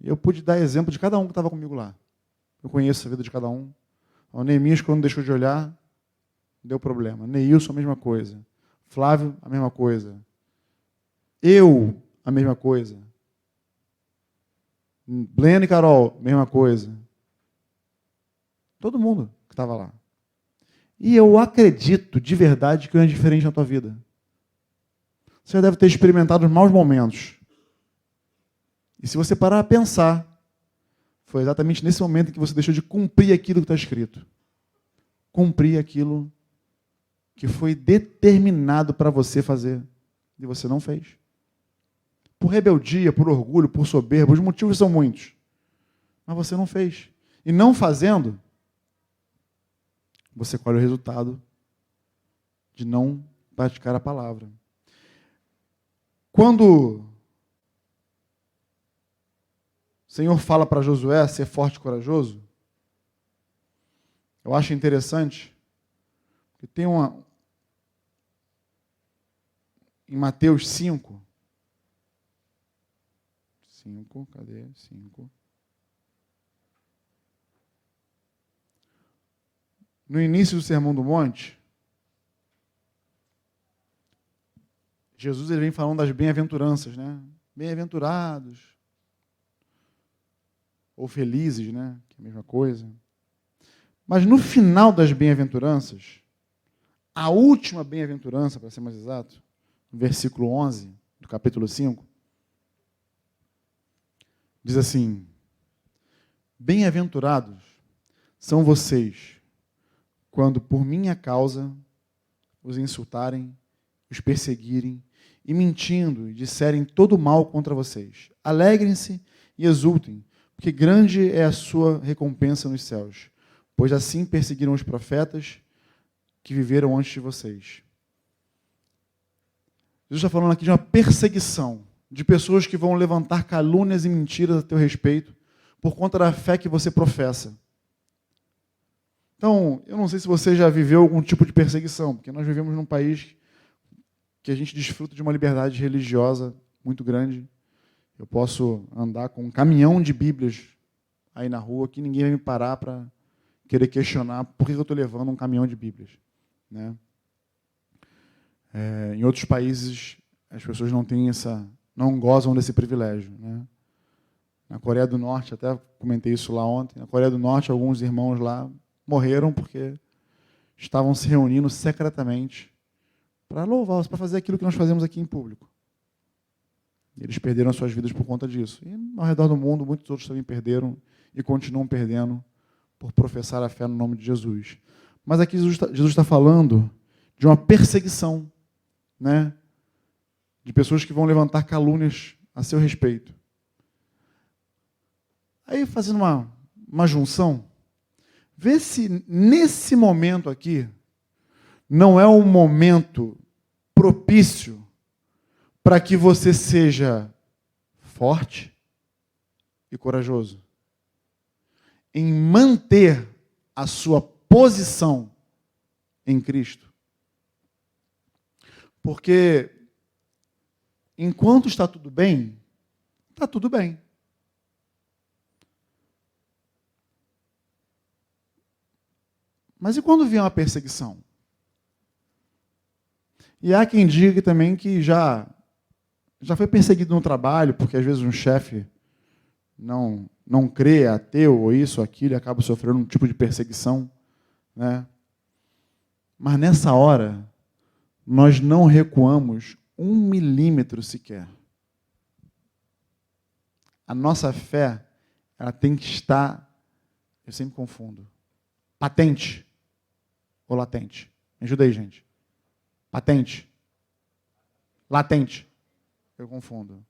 S1: Eu pude dar exemplo de cada um que estava comigo lá. Eu conheço a vida de cada um. O Neemias, quando deixou de olhar, deu problema. Neilson, a mesma coisa. Flávio, a mesma coisa. Eu, a mesma coisa. Breno e Carol, mesma coisa. Todo mundo que estava lá. E eu acredito de verdade que é diferente na tua vida. Você já deve ter experimentado os maus momentos. E se você parar a pensar, foi exatamente nesse momento que você deixou de cumprir aquilo que está escrito. Cumprir aquilo que foi determinado para você fazer. E você não fez. Por rebeldia, por orgulho, por soberba, os motivos são muitos. Mas você não fez. E não fazendo, você colhe o resultado de não praticar a palavra. Quando o Senhor fala para Josué ser forte e corajoso, eu acho interessante que tem em Mateus 5, cadê? 5. No início do Sermão do Monte, Jesus ele vem falando das bem-aventuranças, né? Bem-aventurados, ou felizes, né? Que é a mesma coisa. Mas no final das bem-aventuranças, a última bem-aventurança, para ser mais exato, no versículo 11 do capítulo 5, diz assim: bem-aventurados são vocês quando por minha causa os insultarem, os perseguirem e mentindo e disserem todo mal contra vocês. Alegrem-se e exultem, porque grande é a sua recompensa nos céus, pois assim perseguiram os profetas que viveram antes de vocês. Jesus está falando aqui de uma perseguição, de pessoas que vão levantar calúnias e mentiras a teu respeito por conta da fé que você professa. Então, eu não sei se você já viveu algum tipo de perseguição, porque nós vivemos num país que a gente desfruta de uma liberdade religiosa muito grande. Eu posso andar com um caminhão de Bíblias aí na rua, que ninguém vai me parar para querer questionar por que eu estou levando um caminhão de Bíblias, né? Em outros países, as pessoas não gozam desse privilégio, né? Na Coreia do Norte, até comentei isso lá ontem, na Coreia do Norte, alguns irmãos lá morreram porque estavam se reunindo secretamente para louvar, para fazer aquilo que nós fazemos aqui em público. E eles perderam as suas vidas por conta disso. E ao redor do mundo, muitos outros também perderam e continuam perdendo por professar a fé no nome de Jesus. Mas aqui Jesus está falando de uma perseguição, né? De pessoas que vão levantar calúnias a seu respeito. Aí, fazendo uma junção, vê se nesse momento aqui não é um momento propício para que você seja forte e corajoso em manter a sua posição em Cristo. Porque enquanto está tudo bem, está tudo bem. Mas e quando vier uma perseguição? E há quem diga também que já foi perseguido no trabalho, porque às vezes um chefe não crê, é ateu, ou isso, ou aquilo, e acaba sofrendo um tipo de perseguição, né? Mas nessa hora, nós não recuamos 1 milímetro sequer. A nossa fé, ela tem que estar, eu sempre confundo, patente ou latente? Me ajuda aí, gente. Patente. Latente. Eu confundo.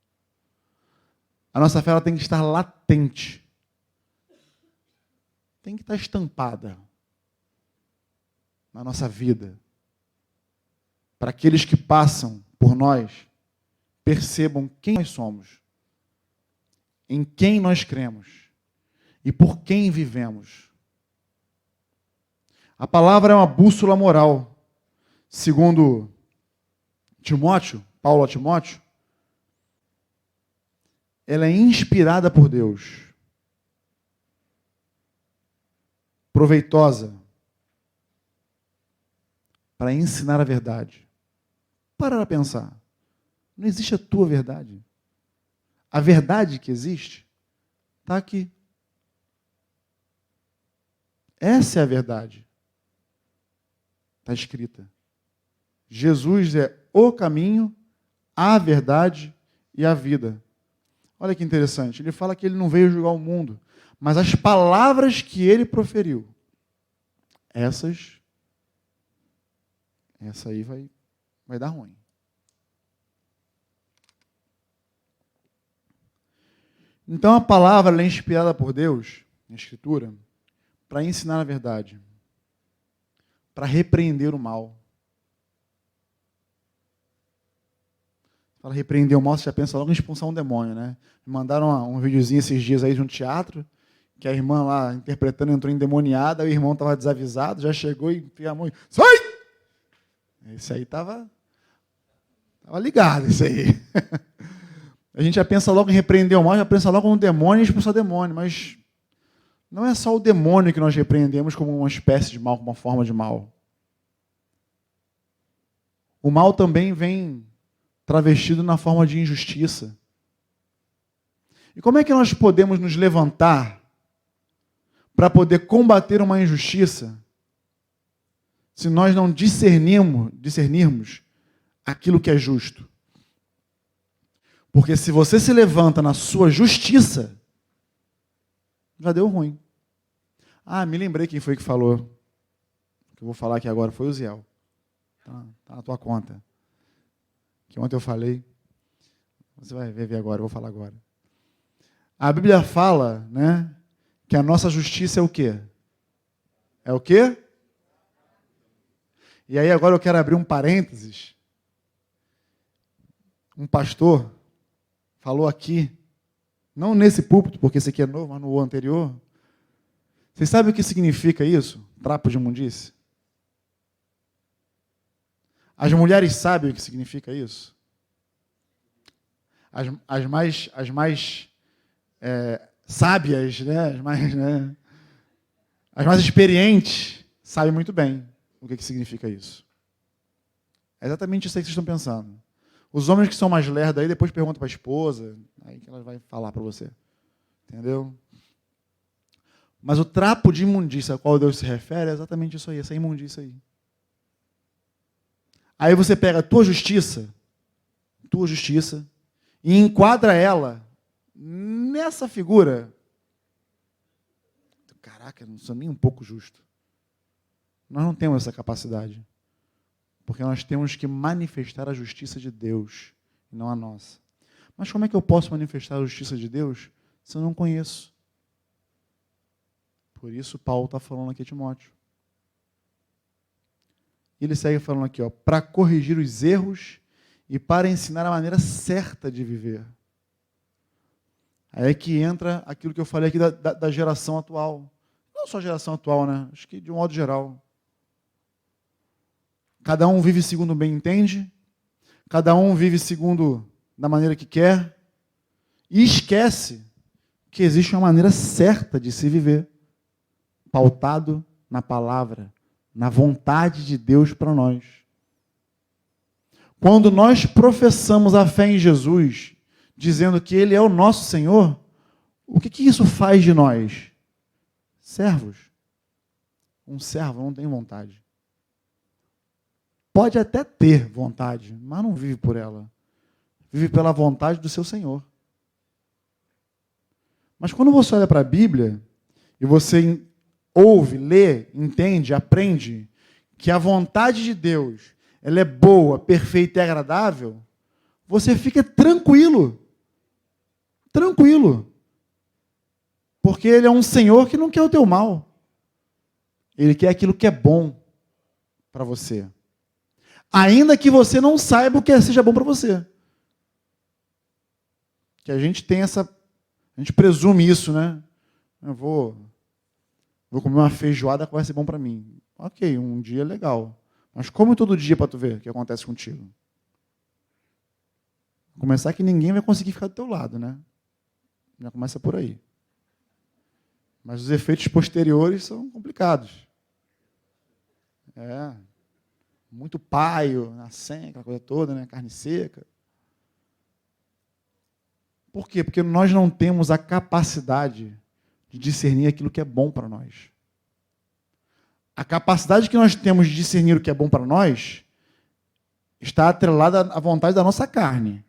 S1: A nossa fé, ela tem que estar latente. Tem que estar estampada na nossa vida. Para aqueles que passam por nós, percebam quem nós somos, em quem nós cremos e por quem vivemos. A palavra é uma bússola moral. Segundo Timóteo, Paulo a Timóteo, ela é inspirada por Deus, proveitosa para ensinar a verdade. Para pensar, não existe a tua verdade. A verdade que existe está aqui. Essa é a verdade. Está escrita. Jesus é o caminho, a verdade e a vida. Olha que interessante. Ele fala que ele não veio julgar o mundo, mas as palavras que ele proferiu, essa aí vai dar ruim. Então a palavra é inspirada por Deus, na Escritura, para ensinar a verdade, para repreender o mal. Para repreender o mal, você já pensa logo em expulsar um demônio, né? Me mandaram um videozinho esses dias aí de um teatro, que a irmã lá, interpretando, entrou endemoniada, o irmão estava desavisado, já chegou e fez a mão e... Sai! Esse aí estava ligado, esse aí. A gente já pensa logo em repreender o mal, já pensa logo no demônio e expulsar o demônio, mas não é só o demônio que nós repreendemos como uma espécie de mal, como uma forma de mal. O mal também vem travestido na forma de injustiça. E como é que nós podemos nos levantar para poder combater uma injustiça se nós não discernirmos aquilo que é justo? Porque se você se levanta na sua justiça, já deu ruim. Ah, me lembrei quem foi que falou. O que eu vou falar aqui agora foi o Ziel. Tá na tua conta. Que ontem eu falei. Você vai ver agora, eu vou falar agora. A Bíblia fala, né, que a nossa justiça é o quê? É o quê? E aí agora eu quero abrir um parênteses. Um pastor falou aqui, não nesse púlpito, porque esse aqui é novo, mas no anterior. Vocês sabem o que significa isso? Trapo de imundície? As mulheres sabem o que significa isso? As mais sábias, né? As mais experientes sabem muito bem o que significa isso. É exatamente isso aí que vocês estão pensando. Os homens que são mais lerdos aí, depois perguntam para a esposa, aí que ela vai falar para você. Entendeu? Mas o trapo de imundícia ao qual Deus se refere é exatamente isso aí, essa imundícia aí. Aí você pega a tua justiça, e enquadra ela nessa figura. Caraca, não sou nem um pouco justo. Nós não temos essa capacidade. Porque nós temos que manifestar a justiça de Deus, e não a nossa. Mas como é que eu posso manifestar a justiça de Deus se eu não conheço? Por isso Paulo está falando aqui a Timóteo. Ele segue falando aqui, para corrigir os erros e para ensinar a maneira certa de viver. Aí é que entra aquilo que eu falei aqui da geração atual. Não só a geração atual, né? Acho que de um modo geral. Cada um vive segundo bem entende, cada um vive segundo da maneira que quer, e esquece que existe uma maneira certa de se viver, pautado na palavra, na vontade de Deus para nós. Quando nós professamos a fé em Jesus, dizendo que Ele é o nosso Senhor, o que isso faz de nós? Servos. Um servo não tem vontade. Pode até ter vontade, mas não vive por ela. Vive pela vontade do seu Senhor. Mas quando você olha para a Bíblia, e você ouve, lê, entende, aprende, que a vontade de Deus, ela é boa, perfeita e agradável, você fica tranquilo. Tranquilo. Porque Ele é um Senhor que não quer o teu mal. Ele quer aquilo que é bom para você. Ainda que você não saiba o que seja bom para você. Que a gente tem essa... A gente presume isso, né? Eu vou comer uma feijoada que vai ser bom para mim. Ok, um dia é legal. Mas come todo dia para tu ver o que acontece contigo. Começar que ninguém vai conseguir ficar do teu lado, né? Já começa por aí. Mas os efeitos posteriores são complicados. Muito paio, na senha, aquela coisa toda, né? Carne seca. Por quê? Porque nós não temos a capacidade de discernir aquilo que é bom para nós. A capacidade que nós temos de discernir o que é bom para nós está atrelada à vontade da nossa carne.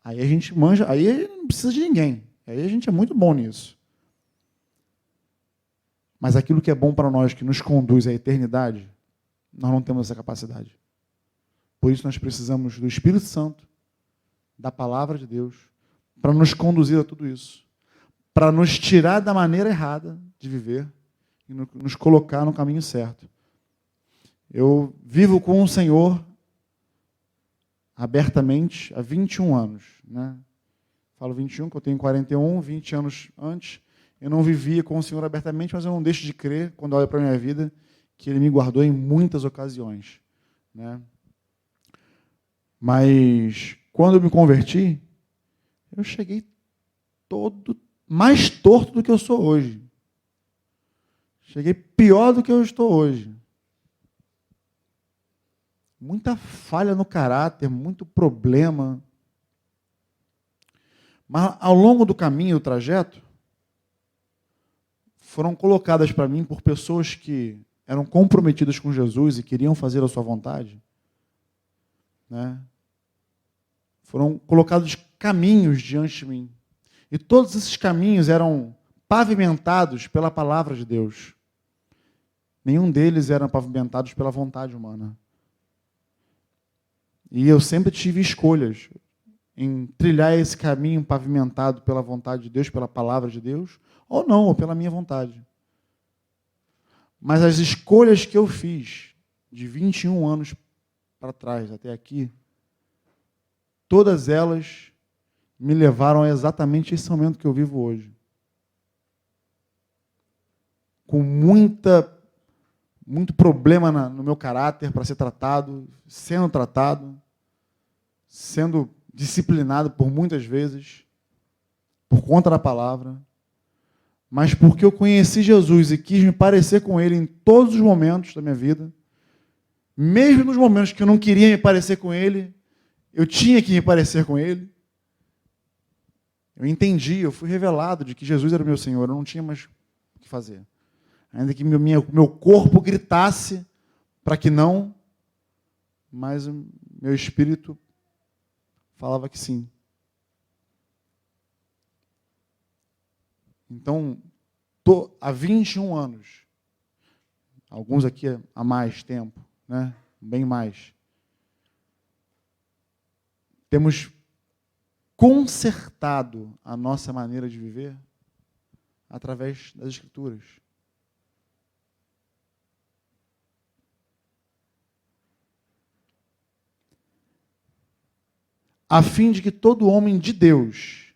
S1: Aí a gente manja, aí não precisa de ninguém. Aí a gente é muito bom nisso. Mas aquilo que é bom para nós, que nos conduz à eternidade, nós não temos essa capacidade. Por isso nós precisamos do Espírito Santo, da palavra de Deus, para nos conduzir a tudo isso. Para nos tirar da maneira errada de viver e nos colocar no caminho certo. Eu vivo com o Senhor abertamente há 21 anos. Né? Falo 21, que eu tenho 41, 20 anos antes. Eu não vivia com o Senhor abertamente, mas eu não deixo de crer, quando olho para a minha vida, que Ele me guardou em muitas ocasiões. Né? Mas, quando eu me converti, eu cheguei mais torto do que eu sou hoje. Cheguei pior do que eu estou hoje. Muita falha no caráter, muito problema. Mas, ao longo do caminho, do trajeto, foram colocadas para mim por pessoas que eram comprometidas com Jesus e queriam fazer a sua vontade, né? Foram colocados caminhos diante de mim. E todos esses caminhos eram pavimentados pela palavra de Deus. Nenhum deles eram pavimentados pela vontade humana. E eu sempre tive escolhas em trilhar esse caminho pavimentado pela vontade de Deus, pela palavra de Deus, ou não, ou pela minha vontade. Mas as escolhas que eu fiz de 21 anos para trás até aqui, todas elas me levaram a exatamente esse momento que eu vivo hoje. Com muito problema no meu caráter para ser tratado, sendo disciplinado por muitas vezes, por conta da palavra, mas porque eu conheci Jesus e quis me parecer com Ele em todos os momentos da minha vida, mesmo nos momentos que eu não queria me parecer com Ele, eu tinha que me parecer com Ele. Eu entendi, eu fui revelado de que Jesus era o meu Senhor, eu não tinha mais o que fazer. Ainda que meu corpo gritasse para que não, mas o meu espírito falava que sim. Então, há 21 anos, alguns aqui há mais tempo, né? Bem mais, temos consertado a nossa maneira de viver através das Escrituras. A fim de que todo homem de Deus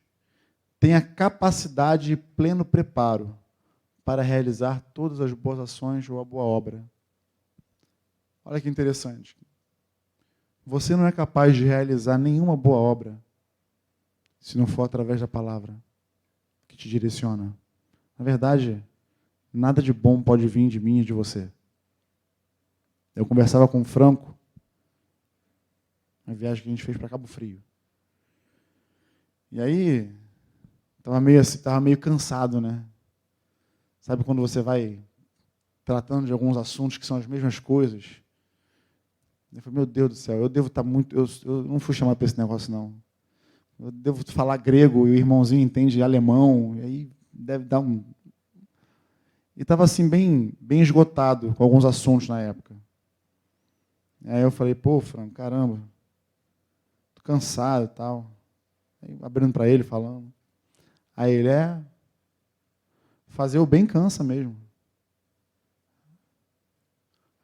S1: tenha capacidade e pleno preparo para realizar todas as boas ações ou a boa obra. Olha que interessante. Você não é capaz de realizar nenhuma boa obra se não for através da palavra que te direciona. Na verdade, nada de bom pode vir de mim e de você. Eu conversava com o Franco, na viagem que a gente fez para Cabo Frio. E aí, estava meio cansado, né? Sabe quando você vai tratando de alguns assuntos que são as mesmas coisas? Eu falei, meu Deus do céu, eu devo estar muito... Eu não fui chamado para esse negócio, não. Eu devo falar grego e o irmãozinho entende alemão, e aí deve dar um... E estava assim, bem esgotado com alguns assuntos na época. Aí eu falei, pô, Franco, caramba, tô cansado e tal. Aí, abrindo para ele, falando. Aí ele, fazer o bem cansa mesmo.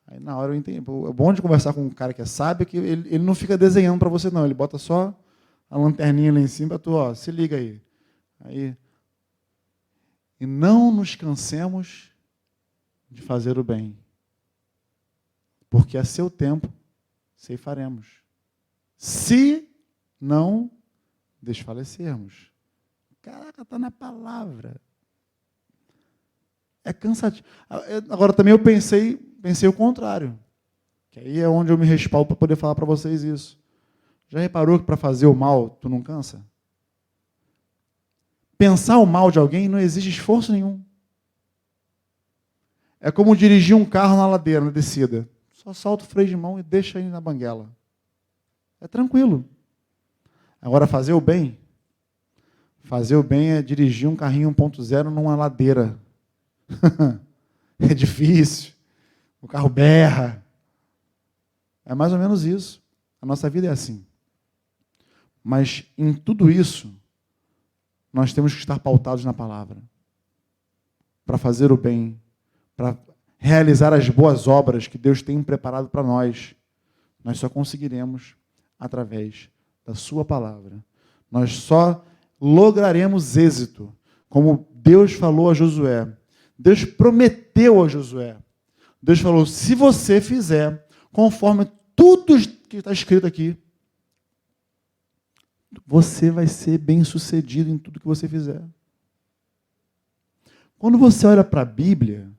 S1: Aí na hora eu entendi. É bom de conversar com um cara que é sábio, que ele não fica desenhando para você, não. Ele bota só a lanterninha lá em cima para tu, ó, se liga aí. E não nos cansemos de fazer o bem, porque a seu tempo ceifaremos, se não desfalecermos. Caraca, está na palavra. É cansativo. Agora também eu pensei o contrário, que aí é onde eu me respaldo para poder falar para vocês isso. Já reparou que para fazer o mal tu não cansa? Pensar o mal de alguém não exige esforço nenhum. É como dirigir um carro na ladeira, na descida. Só solta o freio de mão e deixa aí na banguela. É tranquilo. Agora, fazer o bem é dirigir um carrinho 1.0 numa ladeira. É difícil. O carro berra. É mais ou menos isso. A nossa vida é assim. Mas em tudo isso, nós temos que estar pautados na palavra. Para fazer o bem, para realizar as boas obras que Deus tem preparado para nós. Nós só conseguiremos através da sua palavra. Nós só lograremos êxito, como Deus falou a Josué. Deus prometeu a Josué. Deus falou, se você fizer conforme tudo que está escrito aqui, você vai ser bem-sucedido em tudo que você fizer. Quando você olha para a Bíblia,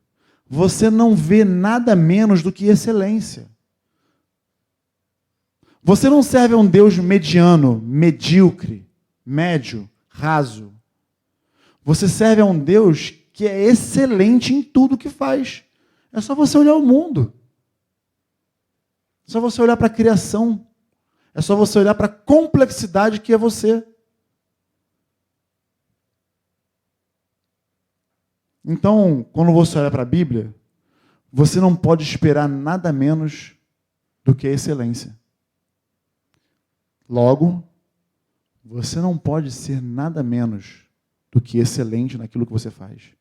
S1: você não vê nada menos do que excelência. Você não serve a um Deus mediano, medíocre, médio, raso. Você serve a um Deus que é excelente em tudo que faz. É só você olhar o mundo. É só você olhar para a criação. É só você olhar para a complexidade que é você. Então, quando você olha para a Bíblia, você não pode esperar nada menos do que a excelência. Logo, você não pode ser nada menos do que excelente naquilo que você faz.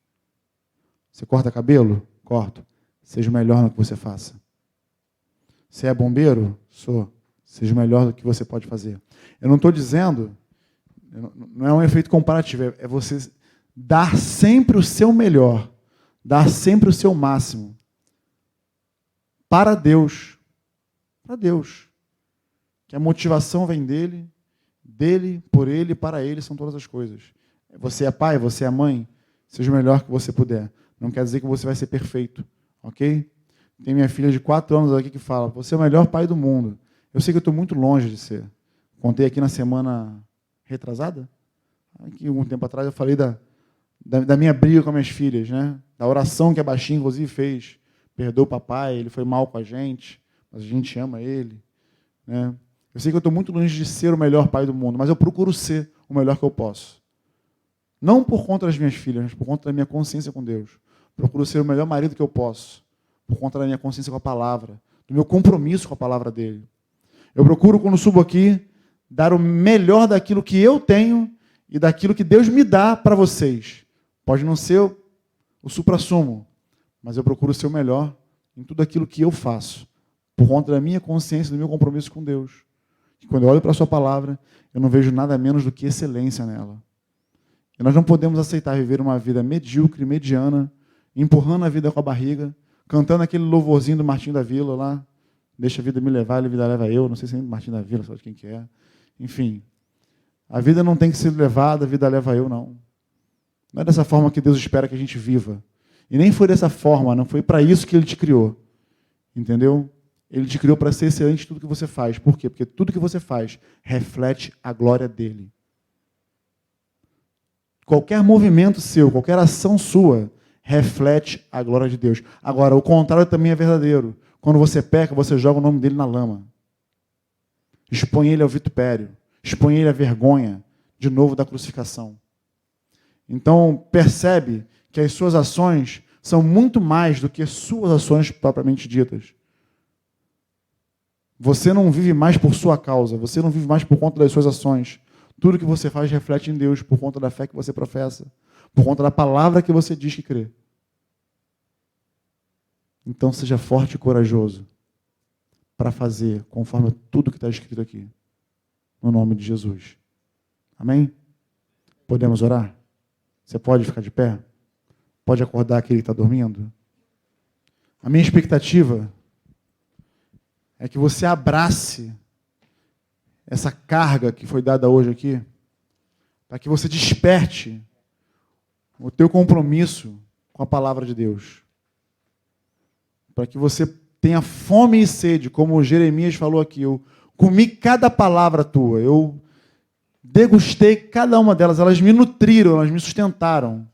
S1: Você corta cabelo? Corto. Seja o melhor no que você faça. Você é bombeiro? Sou. Seja o melhor do que você pode fazer. Eu não estou dizendo, não é um efeito comparativo, é você dar sempre o seu melhor, dar sempre o seu máximo para Deus. Para Deus. Que a motivação vem dele, por ele, para ele, são todas as coisas. Você é pai, você é mãe, seja o melhor que você puder. Não quer dizer que você vai ser perfeito, ok? Tem minha filha de 4 anos aqui que fala, você é o melhor pai do mundo. Eu sei que eu estou muito longe de ser. Contei aqui na semana retrasada, aqui algum tempo atrás, eu falei da minha briga com as minhas filhas, né? Da oração que a Baixinha, inclusive, fez. Perdoa o papai, ele foi mal com a gente, mas a gente ama ele. Né? Eu sei que eu estou muito longe de ser o melhor pai do mundo, mas eu procuro ser o melhor que eu posso. Não por conta das minhas filhas, mas por conta da minha consciência com Deus. Procuro ser o melhor marido que eu posso, por conta da minha consciência com a palavra, do meu compromisso com a palavra dele. Eu procuro, quando subo aqui, dar o melhor daquilo que eu tenho e daquilo que Deus me dá para vocês. Pode não ser o suprassumo, mas eu procuro ser o melhor em tudo aquilo que eu faço, por conta da minha consciência, do meu compromisso com Deus. E quando eu olho para a sua palavra, eu não vejo nada menos do que excelência nela. E nós não podemos aceitar viver uma vida medíocre, mediana, empurrando a vida com a barriga, cantando aquele louvorzinho do Martinho da Vila lá, Deixa a vida me levar, a vida leva eu. Não sei se é Martim da Vila, só de quem que é. Enfim, a vida não tem que ser levada, a vida leva eu, não. Não é dessa forma que Deus espera que a gente viva. E nem foi dessa forma, não foi para isso que Ele te criou. Entendeu? Ele te criou para ser excelente em tudo que você faz. Por quê? Porque tudo que você faz reflete a glória dEle. Qualquer movimento seu, qualquer ação sua, reflete a glória de Deus. Agora, o contrário também é verdadeiro. Quando você peca, você joga o nome dele na lama. Expõe ele ao vitupério. Expõe ele à vergonha, de novo, da crucificação. Então, percebe que as suas ações são muito mais do que suas ações propriamente ditas. Você não vive mais por sua causa, você não vive mais por conta das suas ações. Tudo que você faz reflete em Deus por conta da fé que você professa, por conta da palavra que você diz que crê. Então, seja forte e corajoso para fazer conforme tudo que está escrito aqui, no nome de Jesus. Amém? Podemos orar? Você pode ficar de pé? Pode acordar aquele que está dormindo? A minha expectativa é que você abrace essa carga que foi dada hoje aqui, para que você desperte o teu compromisso com a palavra de Deus. Para que você tenha fome e sede, como Jeremias falou aqui. Eu comi cada palavra tua, eu degustei cada uma delas, elas me nutriram, elas me sustentaram.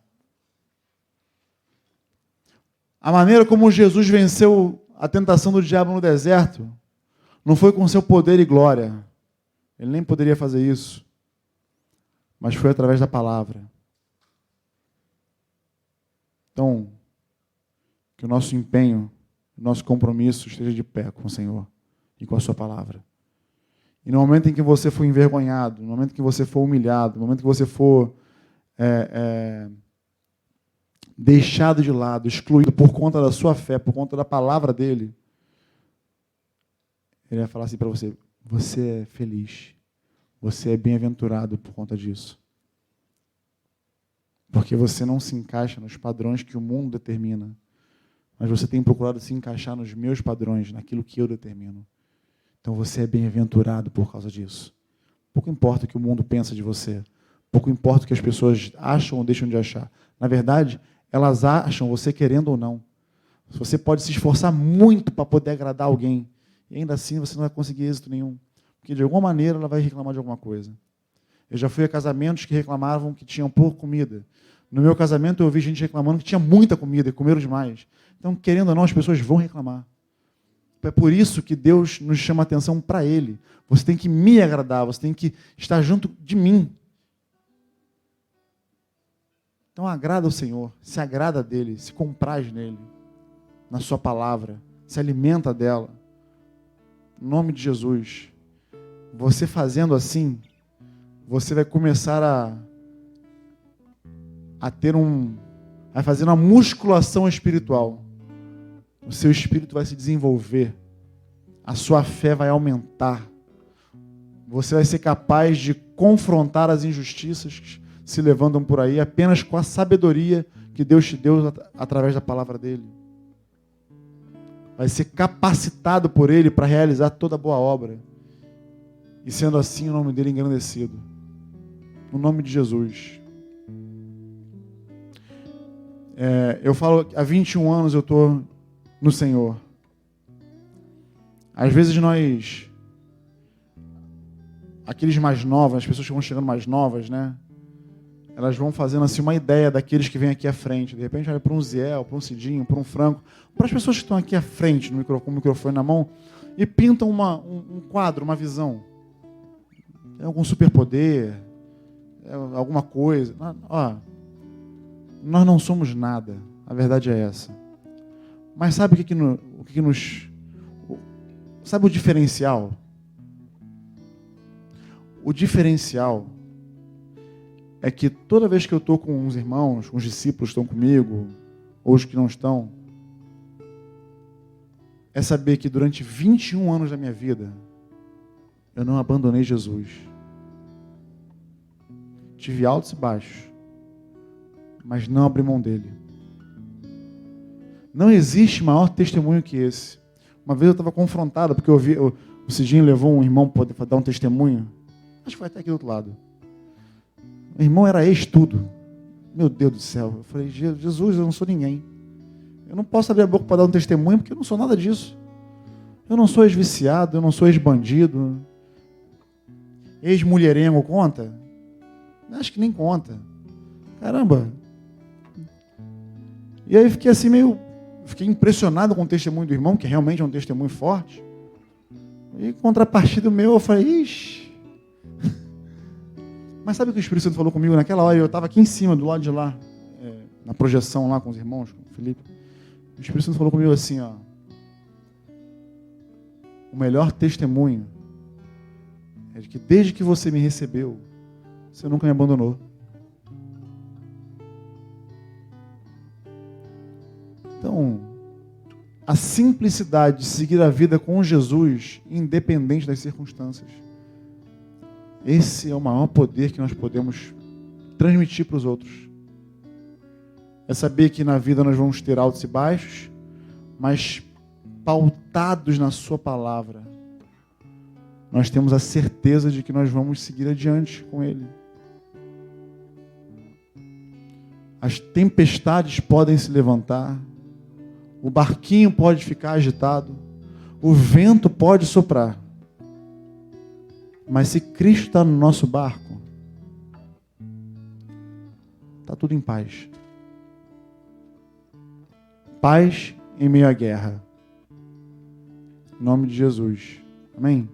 S1: A maneira como Jesus venceu a tentação do diabo no deserto não foi com seu poder e glória. Ele nem poderia fazer isso. Mas foi através da palavra. Então, que o nosso empenho, o nosso compromisso esteja de pé com o Senhor e com a sua palavra. E no momento em que você for envergonhado, no momento em que você for humilhado, no momento em que você for deixado de lado, excluído por conta da sua fé, por conta da palavra dele, ele vai falar assim para você: você é feliz, você é bem-aventurado por conta disso. Porque você não se encaixa nos padrões que o mundo determina, mas você tem procurado se encaixar nos meus padrões, naquilo que eu determino. Então você é bem-aventurado por causa disso. Pouco importa o que o mundo pensa de você, pouco importa o que as pessoas acham ou deixam de achar. Na verdade, elas acham você querendo ou não. Você pode se esforçar muito para poder agradar alguém, e ainda assim você não vai conseguir êxito nenhum. Porque de alguma maneira ela vai reclamar de alguma coisa. Eu já fui a casamentos que reclamavam que tinham pouca comida. No meu casamento eu ouvi gente reclamando que tinha muita comida e comeram demais. Então, querendo ou não, as pessoas vão reclamar. É por isso que Deus nos chama a atenção para Ele. Você tem que me agradar, você tem que estar junto de mim. Então agrada o Senhor, se agrada dEle, se compraz nele, na sua palavra, se alimenta dela. Em nome de Jesus. Você fazendo assim, você vai começar a ter vai fazer uma musculação espiritual. O seu espírito vai se desenvolver. A sua fé vai aumentar. Você vai ser capaz de confrontar as injustiças que se levantam por aí apenas com a sabedoria que Deus te deu através da palavra dele. Vai ser capacitado por ele para realizar toda boa obra. E sendo assim, o nome dele engrandecido. No nome de Jesus. Eu falo, há 21 anos eu estou no Senhor. Às vezes aqueles mais novos, as pessoas que vão chegando mais novas, né? Elas vão fazendo assim uma ideia daqueles que vêm aqui à frente. De repente olha para um Ziel, para um Cidinho, para um Franco, para as pessoas que estão aqui à frente, com o microfone na mão, e pintam um quadro, uma visão. É algum superpoder, alguma coisa. Nós não somos nada. A verdade é essa. Mas sabe o que nos... Sabe o diferencial? O diferencial é que toda vez que eu estou com uns irmãos, com os discípulos que estão comigo, ou os que não estão, é saber que durante 21 anos da minha vida, eu não abandonei Jesus. Tive altos e baixos, mas não abri mão dele. Não existe maior testemunho que esse. Uma vez eu estava confrontado, porque o Cidinho levou um irmão para dar um testemunho. Acho que foi até aqui do outro lado. O irmão era ex-tudo. Meu Deus do céu. Eu falei, Jesus, eu não sou ninguém. Eu não posso abrir a boca para dar um testemunho, porque eu não sou nada disso. Eu não sou ex-viciado, eu não sou ex-bandido. Ex-mulherengo conta? Acho que nem conta. Caramba. E aí fiquei assim fiquei impressionado com o testemunho do irmão, que realmente é um testemunho forte. E contrapartida meu, eu falei, ixi. Mas sabe o que o Espírito Santo falou comigo naquela hora? Eu estava aqui em cima, do lado de lá, na projeção lá com os irmãos, com o Felipe. O Espírito Santo falou comigo assim, ó. O melhor testemunho é de que desde que você me recebeu, você nunca me abandonou. Então, a simplicidade de seguir a vida com Jesus, independente das circunstâncias, esse é o maior poder que nós podemos transmitir para os outros. É saber que na vida nós vamos ter altos e baixos, mas pautados na sua palavra, nós temos a certeza de que nós vamos seguir adiante com Ele. As tempestades podem se levantar, o barquinho pode ficar agitado, o vento pode soprar, mas se Cristo está no nosso barco, está tudo em paz. Paz em meio à guerra. Em nome de Jesus. Amém?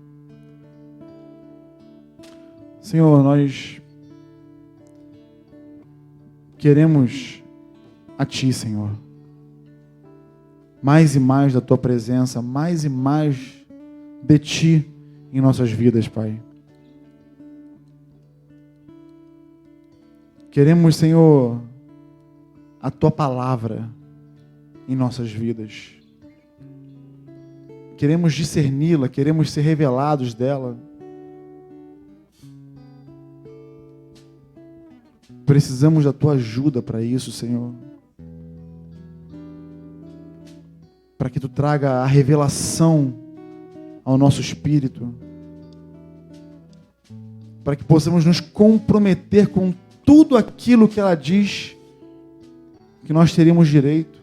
S1: Senhor, nós queremos a Ti, Senhor. Mais e mais da Tua presença, mais e mais de Ti em nossas vidas, Pai. Queremos, Senhor, a Tua palavra em nossas vidas. Queremos discerni-la, queremos ser revelados dela. Precisamos da Tua ajuda para isso, Senhor. Para que Tu traga a revelação ao nosso espírito. Para que possamos nos comprometer com tudo aquilo que ela diz que nós teríamos direito.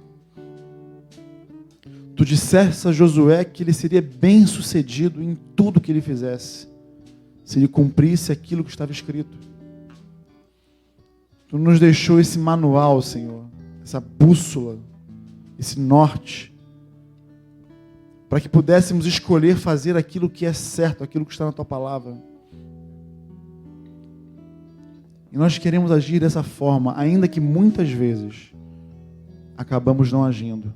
S1: Tu disseste a Josué que ele seria bem-sucedido em tudo que ele fizesse, se ele cumprisse aquilo que estava escrito. Tu nos deixou esse manual, Senhor, essa bússola, esse norte, para que pudéssemos escolher fazer aquilo que é certo, aquilo que está na Tua palavra. E nós queremos agir dessa forma, ainda que muitas vezes acabamos não agindo.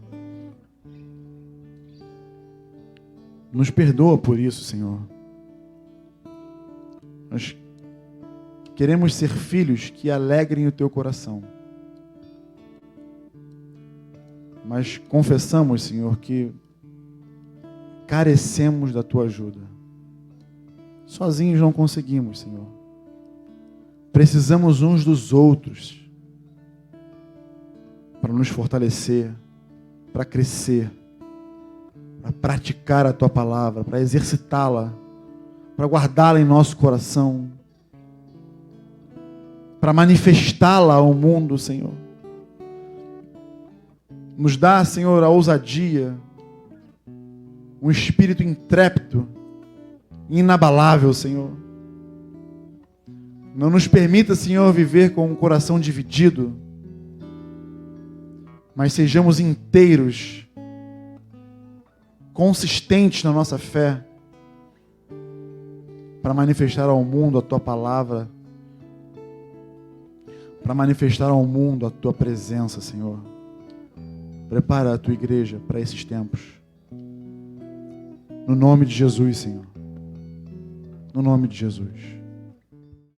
S1: Nos perdoa por isso, Senhor. Nós queremos ser filhos que alegrem o Teu coração. Mas confessamos, Senhor, que carecemos da Tua ajuda. Sozinhos não conseguimos, Senhor. Precisamos uns dos outros para nos fortalecer, para crescer, para praticar a Tua palavra, para exercitá-la, para guardá-la em nosso coração, para manifestá-la ao mundo, Senhor. Nos dá, Senhor, a ousadia, um espírito intrépido, inabalável, Senhor. Não nos permita, Senhor, viver com um coração dividido, mas sejamos inteiros, consistentes na nossa fé, para manifestar ao mundo a Tua palavra, para manifestar ao mundo a Tua presença, Senhor. Prepara a Tua igreja para esses tempos. No nome de Jesus, Senhor. No nome de Jesus.